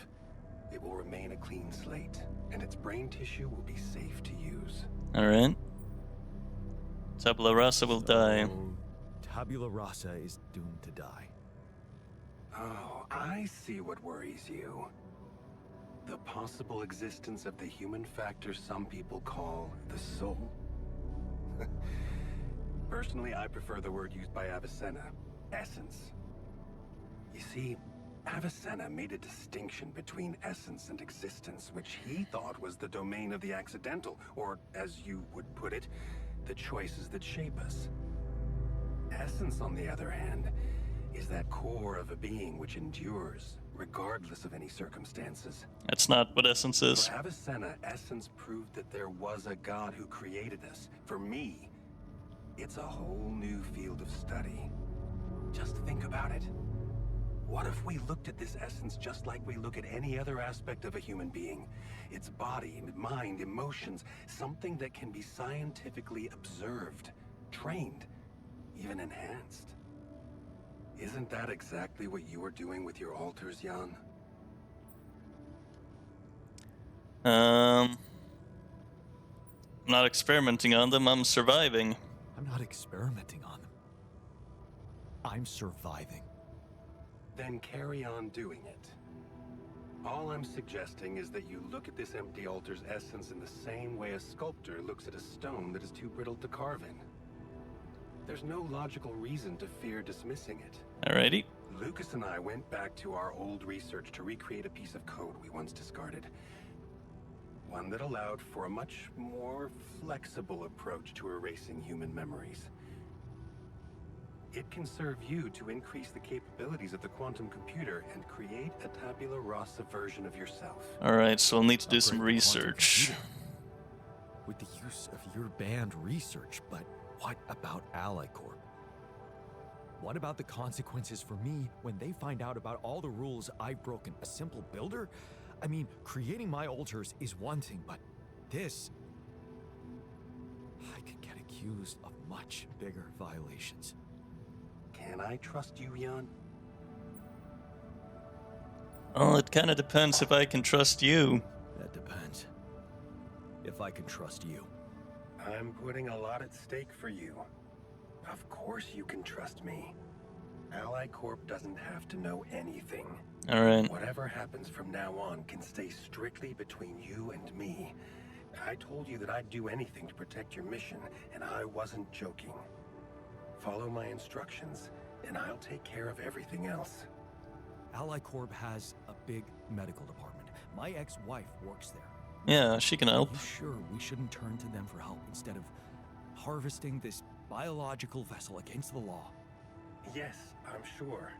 it will remain a clean slate, and its brain tissue will be safe to use. Alright. Tabula rasa will die. So, Tabula rasa is doomed to die. Oh, I see what worries you. The possible existence of the human factor some people call the soul. Personally, I prefer the word used by Avicenna, essence. You see, Avicenna made a distinction between essence and existence, which he thought was the domain of the accidental, or, as you would put it, the choices that shape us. Essence, on the other hand, is that core of a being which endures, regardless of any circumstances. That's not what essence is. For Avicenna, essence proved that there was a God who created us. For me, it's a whole new field of study. Just think about it. What if we looked at this essence just like we look at any other aspect of a human being? Its body, mind, emotions, something that can be scientifically observed, trained, even enhanced. Isn't that exactly what you are doing with your alters, Jan? I'm not experimenting on them, I'm surviving. I'm not experimenting on them. I'm surviving. then carry on doing it. All I'm suggesting is that you look at this empty altar's essence in the same way a sculptor looks at a stone that is too brittle to carve in. There's no logical reason to fear dismissing it. Alrighty. Lucas and I went back to our old research to recreate a piece of code we once discarded. One that allowed for a much more flexible approach to erasing human memories. It can serve you to increase the capabilities of the quantum computer and create a tabula rasa version of yourself. Alright, so I'll need to do some Upgrade the quantum research. computer. With the use of your band research, but what about Ally Corp? What about the consequences for me when they find out about all the rules I've broken? A simple builder? I mean, creating my altars is one thing, but this... I could get accused of much bigger violations. Can I trust you, Jan? Well, it kind of depends if I can trust you. That depends. If I can trust you. I'm putting a lot at stake for you. Of course you can trust me. Ally Corp doesn't have to know anything. Alright. Whatever happens from now on can stay strictly between you and me. I told you that I'd do anything to protect your mission, and I wasn't joking. Follow my instructions, and I'll take care of everything else. Ally Corp has a big medical department. My ex-wife works there. Yeah, she can Are help. you sure we shouldn't turn to them for help instead of harvesting this biological vessel against the law? Yes, I'm sure.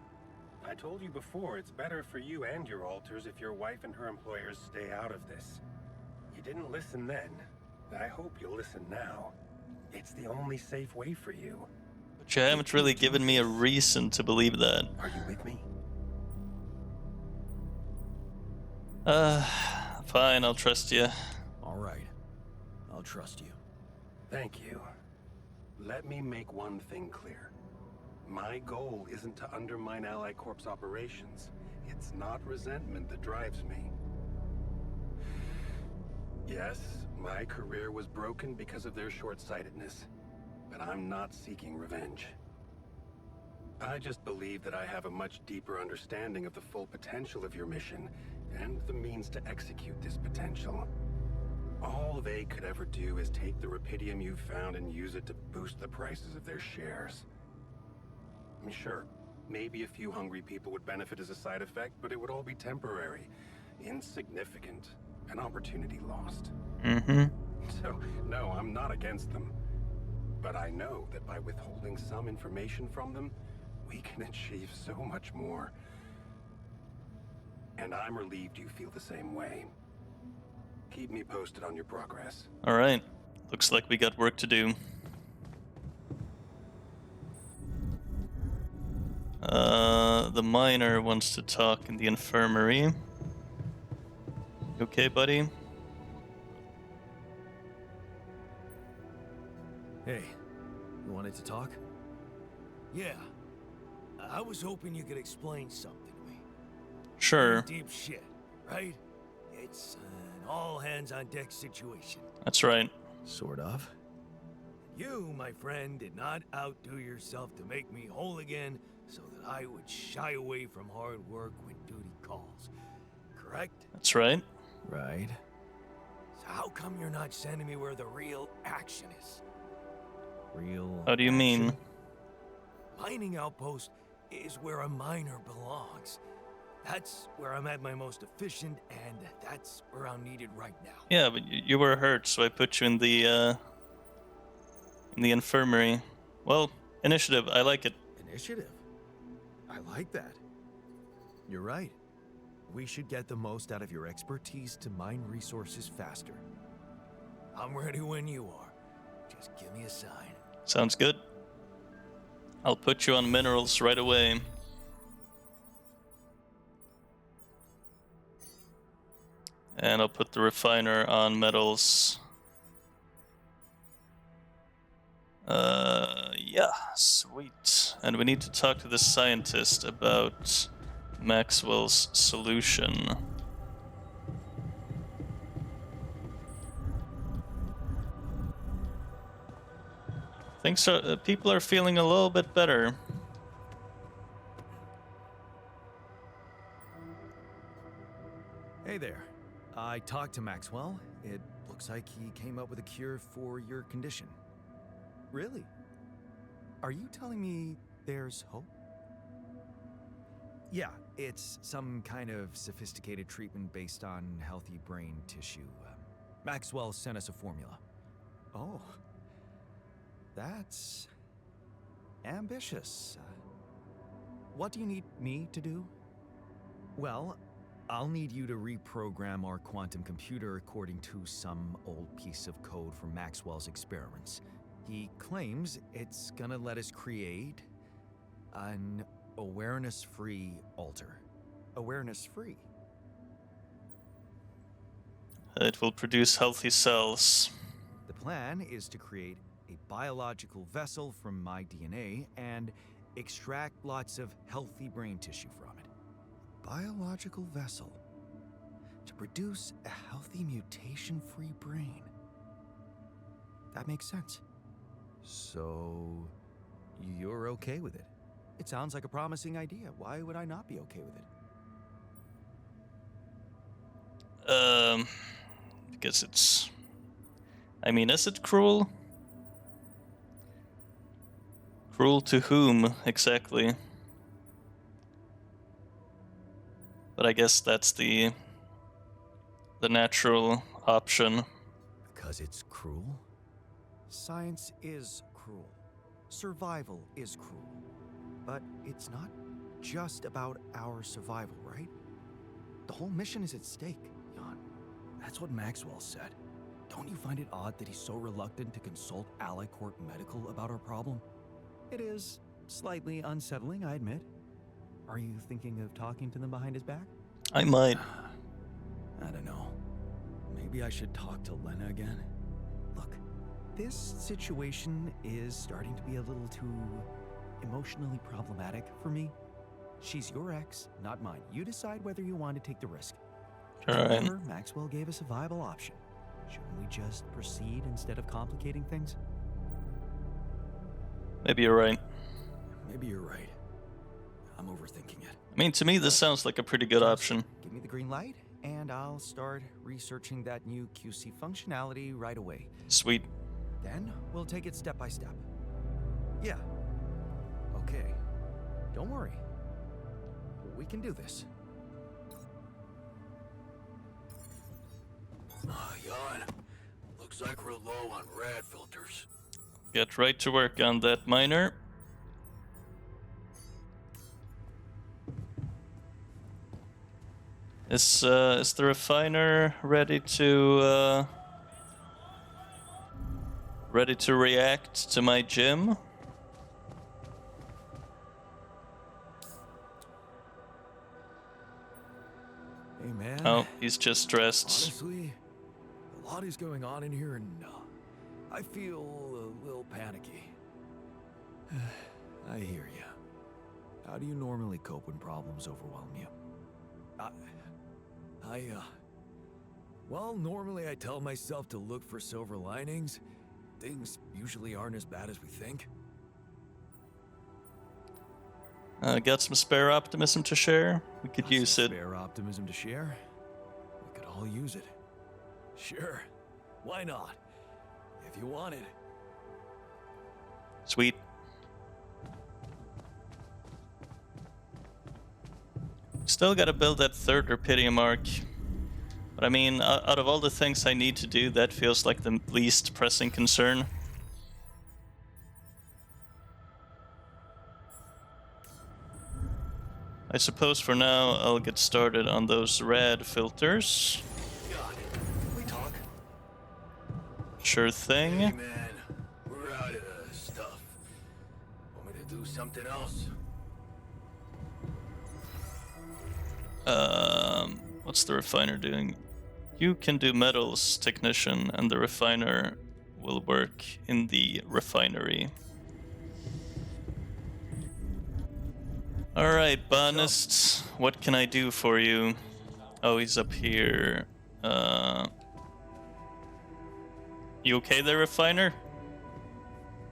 I told you before, it's better for you and your alters if your wife and her employers stay out of this. You didn't listen then. I hope you'll listen now. It's the only safe way for you. But you haven't really given me a reason to believe that. Are you with me? Fine, I'll trust you. All right. I'll trust you. Thank you. Let me make one thing clear. My goal isn't to undermine Ally Corp's operations. It's not resentment that drives me. Yes, my career was broken because of their short-sightedness, but I'm not seeking revenge. I just believe that I have a much deeper understanding of the full potential of your mission, and the means to execute this potential. All they could ever do is take the rupidium you've found and use it to boost the prices of their shares. I mean, sure, maybe a few hungry people would benefit as a side effect, but it would all be temporary, insignificant, an opportunity lost. Mm-hmm. So, no, I'm not against them. But I know that by withholding some information from them, we can achieve so much more. And I'm relieved you feel the same way. Keep me posted on your progress. Alright. Looks like we got work to do. The miner wants to talk in the infirmary. You okay, buddy? Hey, you wanted to talk? Yeah. I was hoping you could explain something to me. Sure. Deep shit, right? It's an all-hands-on-deck situation. That's right. Sort of. You, my friend, did not outdo yourself to make me whole again so that I would shy away from hard work when duty calls. Correct? That's right. Right. So how come you're not sending me where the real action is? Real. How do you mean? action? Mining outpost is where a miner belongs. That's where I'm at my most efficient, and that's where I'm needed right now. Yeah, but you were hurt, so I put you in the infirmary. Well, initiative, I like it. Initiative. I like that. You're right. We should get the most out of your expertise to mine resources faster. I'm ready when you are. Just give me a sign. Sounds good. I'll put you on minerals right away. And I'll put the refiner on metals. Yeah, sweet. And we need to talk to the scientist about Maxwell's solution. Things are, people are feeling a little bit better. Hey there. I talked to Maxwell. It looks like he came up with a cure for your condition. Really? Are you telling me there's hope? Yeah, it's some kind of sophisticated treatment based on healthy brain tissue. Maxwell sent us a formula. Oh, that's ambitious. What do you need me to do? Well, I'll need you to reprogram our quantum computer according to some old piece of code from Maxwell's experiments. He claims it's gonna let us create an awareness-free alter. Awareness-free? It will produce healthy cells. The plan is to create a biological vessel from my DNA and extract lots of healthy brain tissue from it. Biological vessel to produce a healthy mutation-free brain. That makes sense. So, you're okay with it? It sounds like a promising idea. Why would I not be okay with it? Because it's... I mean, is it cruel? Cruel to whom, exactly? But I guess that's the natural option. Because it's cruel? Science is cruel. Survival is cruel. But it's not just about our survival, right? The whole mission is at stake, Jan. That's what Maxwell said. Don't you find it odd that he's so reluctant to consult Alicorp Medical about our problem? It is slightly unsettling, I admit. Are you thinking of talking to them behind his back? I might. I don't know. Maybe I should talk to Lena again. Look, this situation is starting to be a little too emotionally problematic for me. She's your ex, not mine. You decide whether you want to take the risk. Alright. Remember, Maxwell gave us a viable option. Shouldn't we just proceed instead of complicating things? Maybe you're right. Maybe you're right. I'm overthinking it. I mean, to me, this sounds like a pretty good option. Give me the green light, and I'll start researching that new QC functionality right away. Sweet. Then we'll take it step by step. Yeah. Okay. Don't worry. We can do this. Jan, looks like we're low on rad filters. Get right to work on that, miner. Is the refiner ready to react to my gym? Hey, man. Oh, he's just stressed. Honestly, a lot is going on in here, and I feel a little panicky. I hear you. How do you normally cope when problems overwhelm you? Well, normally I tell myself to look for silver linings. Things usually aren't as bad as we think. Got some spare optimism to share? We could use it. Spare optimism to share? We could all use it. Sure. Why not? If you want it. Sweet. Still gotta build that third Rapidium arc. But I mean, out of all the things I need to do, that feels like the least pressing concern. I suppose for now I'll get started on those rad filters. God, can we talk? Sure thing. Hey man, we're out of stuff. Want me to do something else? What's the refiner doing? You can do metals technician, and the refiner will work in the refinery. Alright, Bonist, what can I do for you? Oh, he's up here. You okay there, refiner?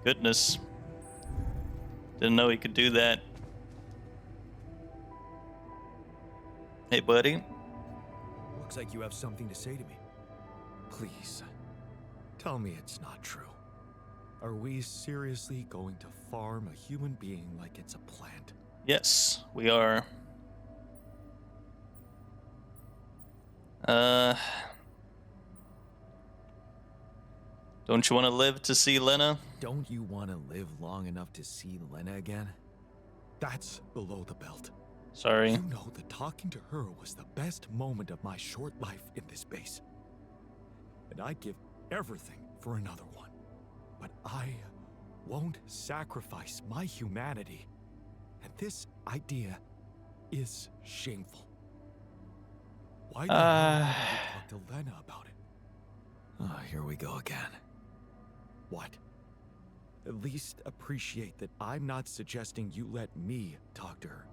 Goodness. Didn't know he could do that. Hey, buddy. Looks like you have something to say to me. Please, tell me it's not true. Are we seriously going to farm a human being like it's a plant? Yes, we are. Don't you want to live to see Lena? Don't you want to live long enough to see Lena again? That's below the belt. Sorry. You know that talking to her was the best moment of my short life in this base. And I'd give everything for another one. But I won't sacrifice my humanity. And this idea is shameful. Why the hell didn't you talk to Lena about it? Oh, here we go again. What? At least appreciate that I'm not suggesting you let me talk to her.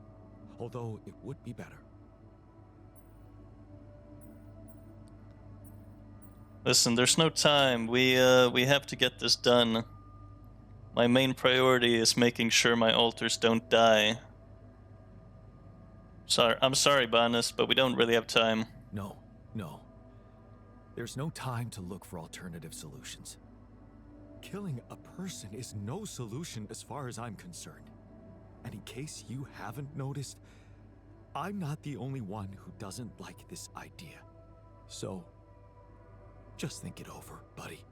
Although it would be better. Listen, there's no time. We have to get this done. My main priority is making sure my alters don't die. I'm sorry, Banus, but we don't really have time. No. There's no time to look for alternative solutions. Killing a person is no solution as far as I'm concerned. And in case you haven't noticed, I'm not the only one who doesn't like this idea. So, just think it over, buddy.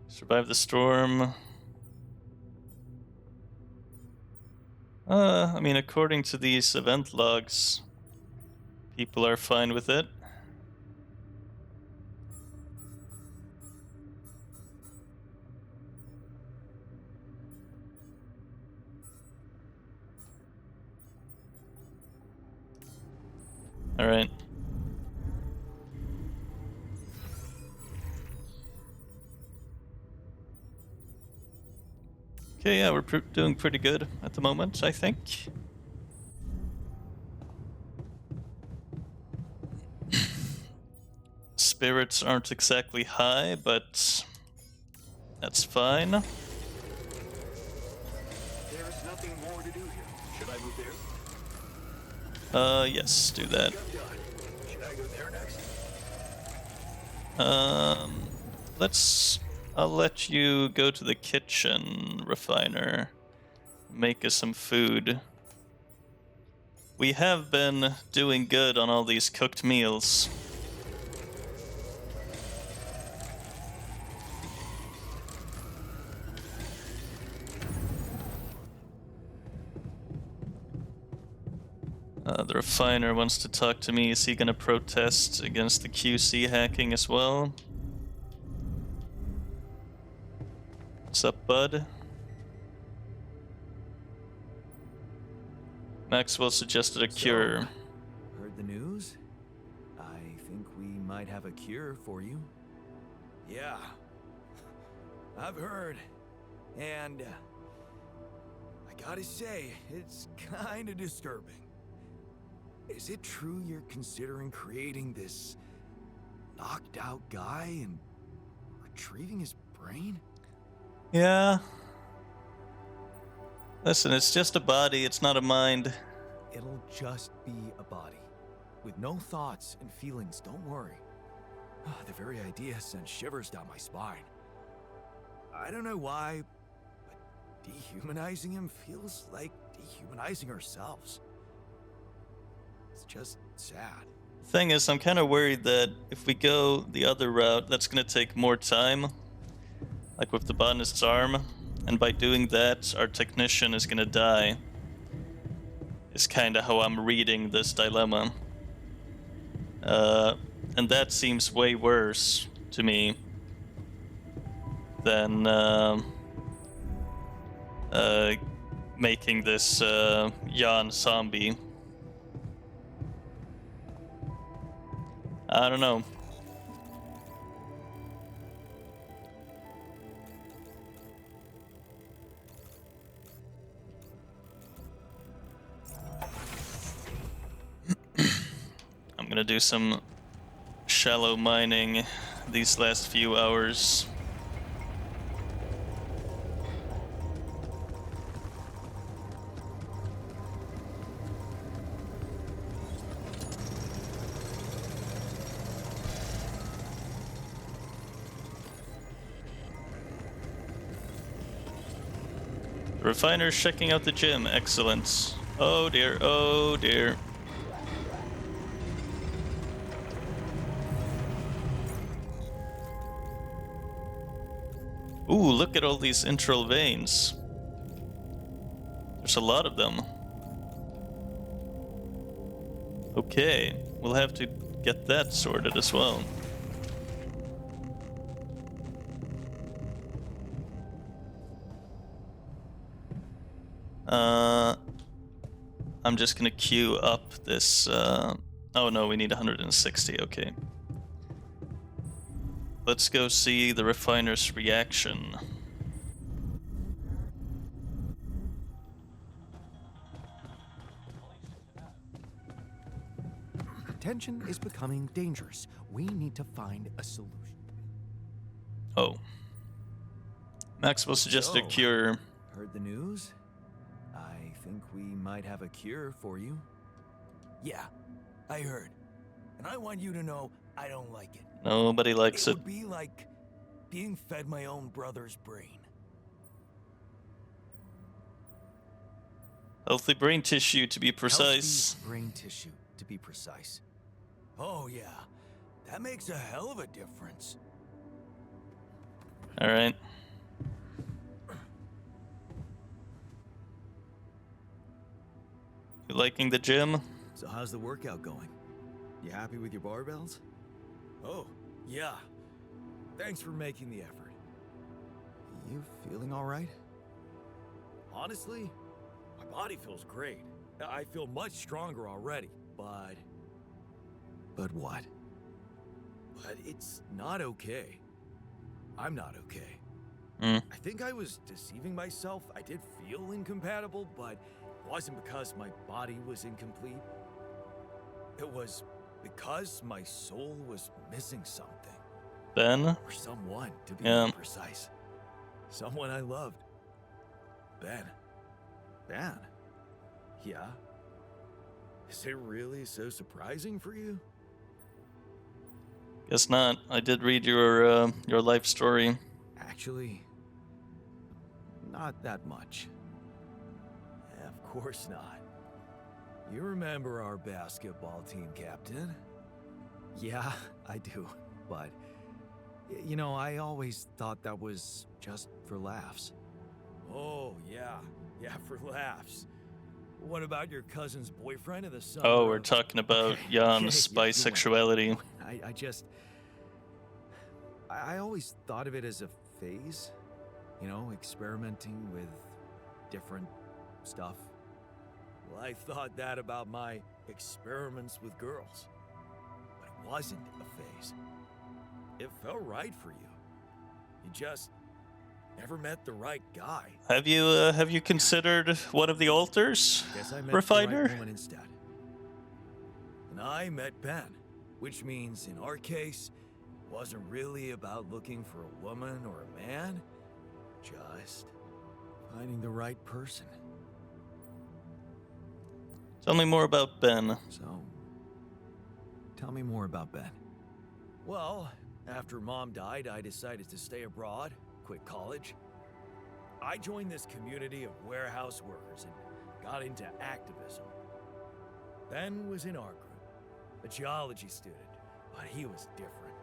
Survive the storm. I mean, according to these event logs, people are fine with it. All right. Okay, yeah, we're doing pretty good at the moment, I think. Spirits aren't exactly high, but that's fine. There's nothing more to do here. Should I move there? Yes, do that. Should I go there next? I'll let you go to the kitchen, Refiner. Make us some food. We have been doing good on all these cooked meals. The Refiner wants to talk to me. Is he gonna protest against the QC hacking as well? What's up, bud? Maxwell suggested a cure. Heard the news? I think we might have a cure for you. Yeah, I've heard. And I gotta say, it's kind of disturbing. Is it true you're considering creating this knocked out guy and retrieving his brain? Yeah. Listen, it's just a body, it's not a mind. It'll just be a body. With no thoughts and feelings, don't worry. The very idea sends shivers down my spine. I don't know why, but dehumanizing him feels like dehumanizing ourselves. It's just sad. Thing is, I'm kind of worried that if we go the other route, that's going to take more time. Like with the botanist's arm. And by doing that, our technician is going to die. Is kind of how I'm reading this dilemma. And that seems way worse to me than making this Jan zombie. I don't know. I'm gonna do some shallow mining these last few hours. Refiner's checking out the gym. Excellent. Oh dear, oh dear. Ooh, look at all these intral veins. There's a lot of them. Okay, we'll have to get that sorted as well. I'm just gonna queue up this, oh no, we need 160, okay. Let's go see the refiner's reaction. Tension is becoming dangerous. We need to find a solution. Oh. Maxwell suggested a So, cure. Heard the news? I think we might have a cure for you. Yeah, I heard. And I want you to know I don't like it. Nobody likes It it. would be like being fed my own brother's brain. Healthy brain tissue, to be precise. Healthy brain tissue, to be precise. Oh yeah, that makes a hell of a difference. Alright. You liking the gym? So how's the workout going? You happy with your barbells? Oh, yeah. Thanks for making the effort. You feeling all right? Honestly, my body feels great. I feel much stronger already, but But what? it's not okay. I'm not okay. Hmm. I think I was deceiving myself. I did feel incompatible, but it wasn't because my body was incomplete. It was because my soul was missing something. Ben? Or someone, to be Yeah. more precise. Someone I loved. Ben. Ben? Yeah? Is it really so surprising for you? Guess not. I did read your life story. Actually, not that much. Of course not. You remember our basketball team captain? Yeah, I do. But, you know, I always thought that was just for laughs. Oh, yeah. Yeah, for laughs. What about your cousin's boyfriend in the summer? Oh, we're talking about Okay, Jan's okay, you win. bisexuality. I always thought of it as a phase. You know, experimenting with different stuff. Well, I thought that about my experiments with girls. But it wasn't a phase. It felt right for you. You just never met the right guy. Have you considered one of the altars? Guess I met Refiner? the right woman instead. And I met Ben, which means in our case, it wasn't really about looking for a woman or a man, just Finding the right person. Tell me more about Ben. So, tell me more about Ben. well, after Mom died, I decided to stay abroad, quit college. I joined this community of warehouse workers and got into activism. Ben was in our group, a geology student, but he was different.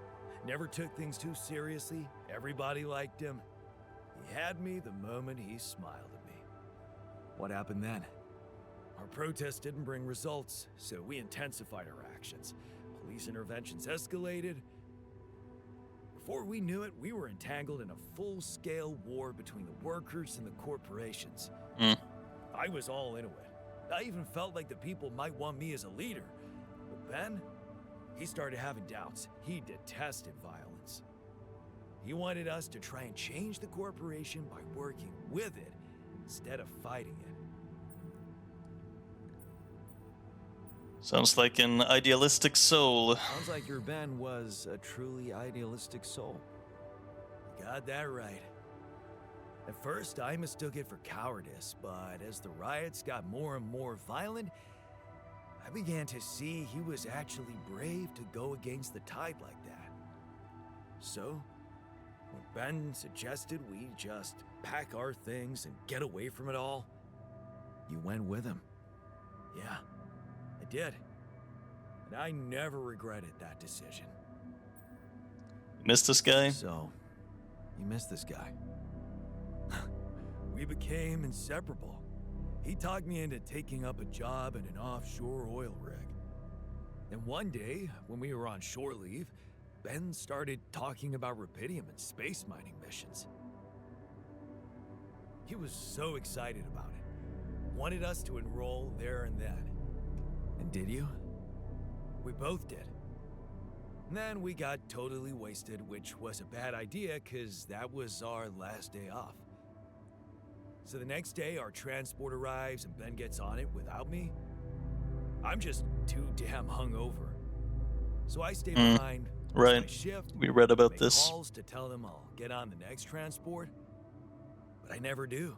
Never took things too seriously, everybody liked him. He had me the moment he smiled at me. What happened then? Our protest didn't bring results, so we intensified our actions. Police interventions escalated. Before we knew it, we were entangled in a full-scale war between the workers and the corporations. Hmm. I was all into it. I even felt like the people might want me as a leader. But Ben, he started having doubts. He detested violence. He wanted us to try and change the corporation by working with it instead of fighting it. Sounds like an idealistic soul. Sounds like your Ben was a truly idealistic soul. You got that right. At first, I mistook it for cowardice, but as the riots got more and more violent, I began to see he was actually brave to go against the tide like that. So, When Ben suggested we just pack our things and get away from it all, You went with him. yeah, I did. And I never regretted that decision. Miss this guy? So, you missed this guy. We became inseparable. He talked me into taking up a job in an offshore oil rig. And one day, when we were on shore leave, Ben started talking about rubidium and space mining missions. He was so excited about it. Wanted us to enroll there and then. And did you? We both did. And then we got totally wasted, which was a bad idea because that was our last day off. So the next day, our transport arrives and Ben gets on it without me. I'm just too damn hungover. So I stay behind, miss right. my shift, We read about make this. calls to tell them I'll get on the next transport, but I never do.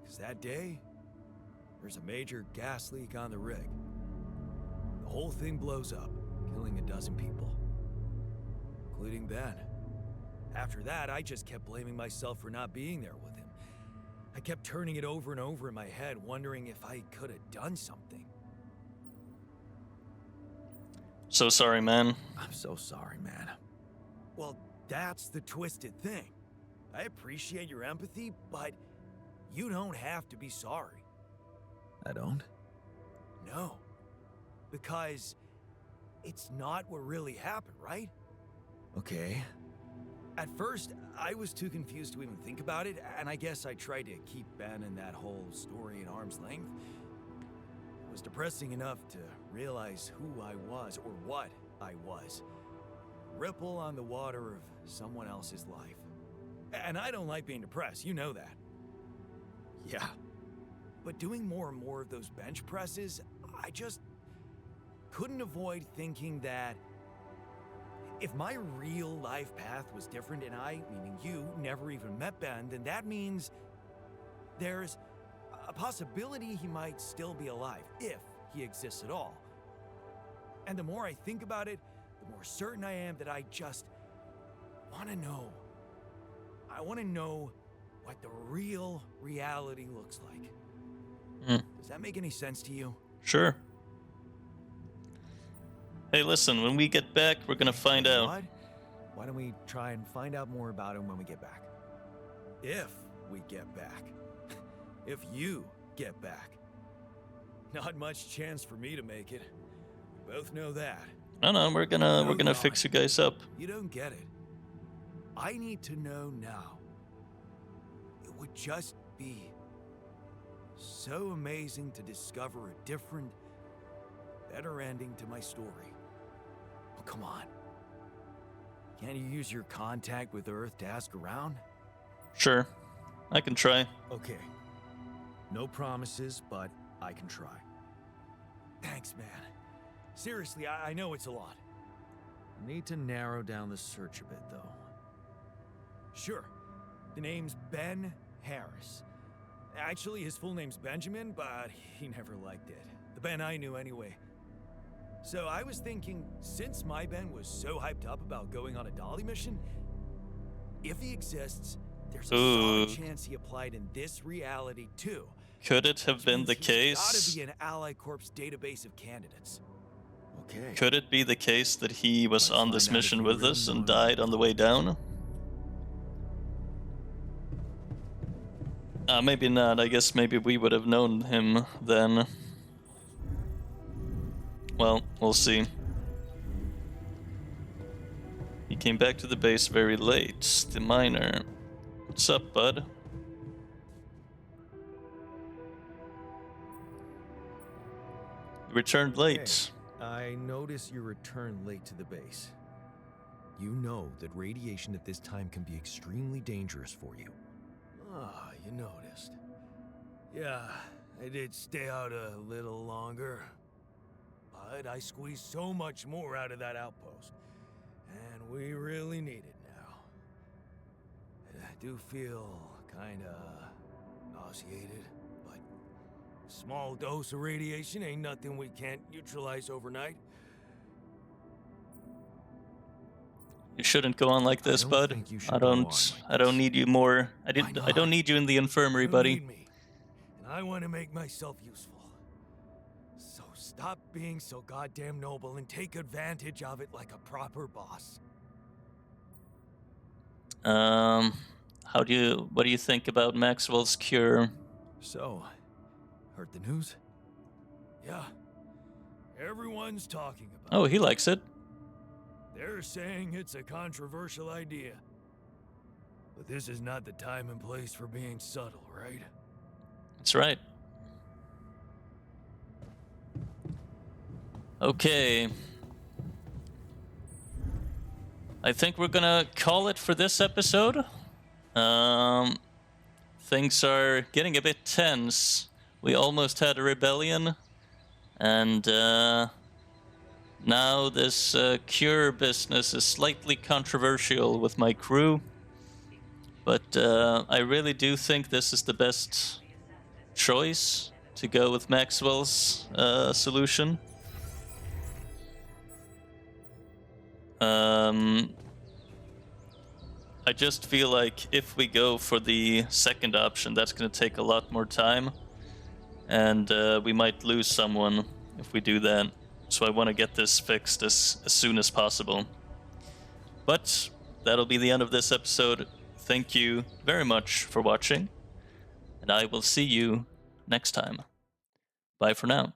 Because that day, there's a major gas leak on the rig. The whole thing blows up, killing a dozen people, including Ben. After that, I just kept blaming myself for not being there with him. I kept turning it over and over in my head, wondering if I could have done something. So sorry, man. I'm so sorry, man. Well, that's the twisted thing. I appreciate your empathy, but you don't have to be sorry. I don't? No. Because it's not what really happened, right? Okay. At first, I was too confused to even think about it, and I guess I tried to keep Ben and that whole story at arm's length. It was depressing enough to realize who I was, or what I was. Ripple on the water of someone else's life. And I don't like being depressed, you know that. Yeah. But doing more and more of those bench presses, I just couldn't avoid thinking that if my real life path was different and I, meaning you, never even met Ben, then that means there's a possibility he might still be alive, if he exists at all. And the more I think about it, the more certain I am that I just want to know. I want to know what the real reality looks like. Does that make any sense to you? Sure. Hey, listen, when we get back, we're gonna find You know out. what? Why don't we try and find out more about him when we get back? If we get back. If you get back. Not much chance for me to make it. We both know that. No, we're gonna No, fix you John. guys up. You don't get it. I need to know now. It would just be so amazing to discover a different, better ending to my story. Oh, come on. Can't you use your contact with Earth to ask around? Sure, I can try. Okay. No promises, but I can try. Thanks, man. Seriously, I know it's a lot. Need to narrow down the search a bit, though. Sure. The name's Ben Harris. Actually, his full name's Benjamin, but he never liked it. The Ben I knew anyway. So I was thinking, since my Ben was so hyped up about going on a Dolly mission, if he exists, there's a solid chance he applied in this reality too. Could it have been the Which means he's case? gotta be an Ally Corps database of candidates. Okay. Could it be the case that he was Let's on this find out if mission he with really us and knows. died on the way down? Maybe not. I guess maybe we would have known him then. Well, we'll see. He came back to the base very late. The miner. What's up, bud? You returned late. I notice you returned late to the base. You know that radiation at this time can be extremely dangerous for you. Ah, you noticed. Yeah, I did stay out a little longer. But I squeezed so much more out of that outpost. And we really need it now. And I do feel kinda nauseated, but a small dose of radiation ain't nothing we can't neutralize overnight. You shouldn't go on like this, don't bud. think you should I go on don't. like I don't this. need you more. I Why don't not? need you in the infirmary, You buddy. need me, and I want to make myself useful. So stop being so goddamn noble and take advantage of it like a proper boss. What do you think about Maxwell's cure? So, heard the news? Yeah, everyone's talking about Oh, it. he likes it. They're saying it's a controversial idea. But this is not the time and place for being subtle, right? That's right. Okay. I think we're gonna call it for this episode. Things are getting a bit tense. We almost had a rebellion, and now this cure business is slightly controversial with my crew. But I really do think this is the best choice to go with Maxwell's solution. I just feel like if we go for the second option, that's going to take a lot more time. And we might lose someone if we do that. So I want to get this fixed as soon as possible. But that'll be the end of this episode. Thank you very much for watching. And I will see you next time. Bye for now.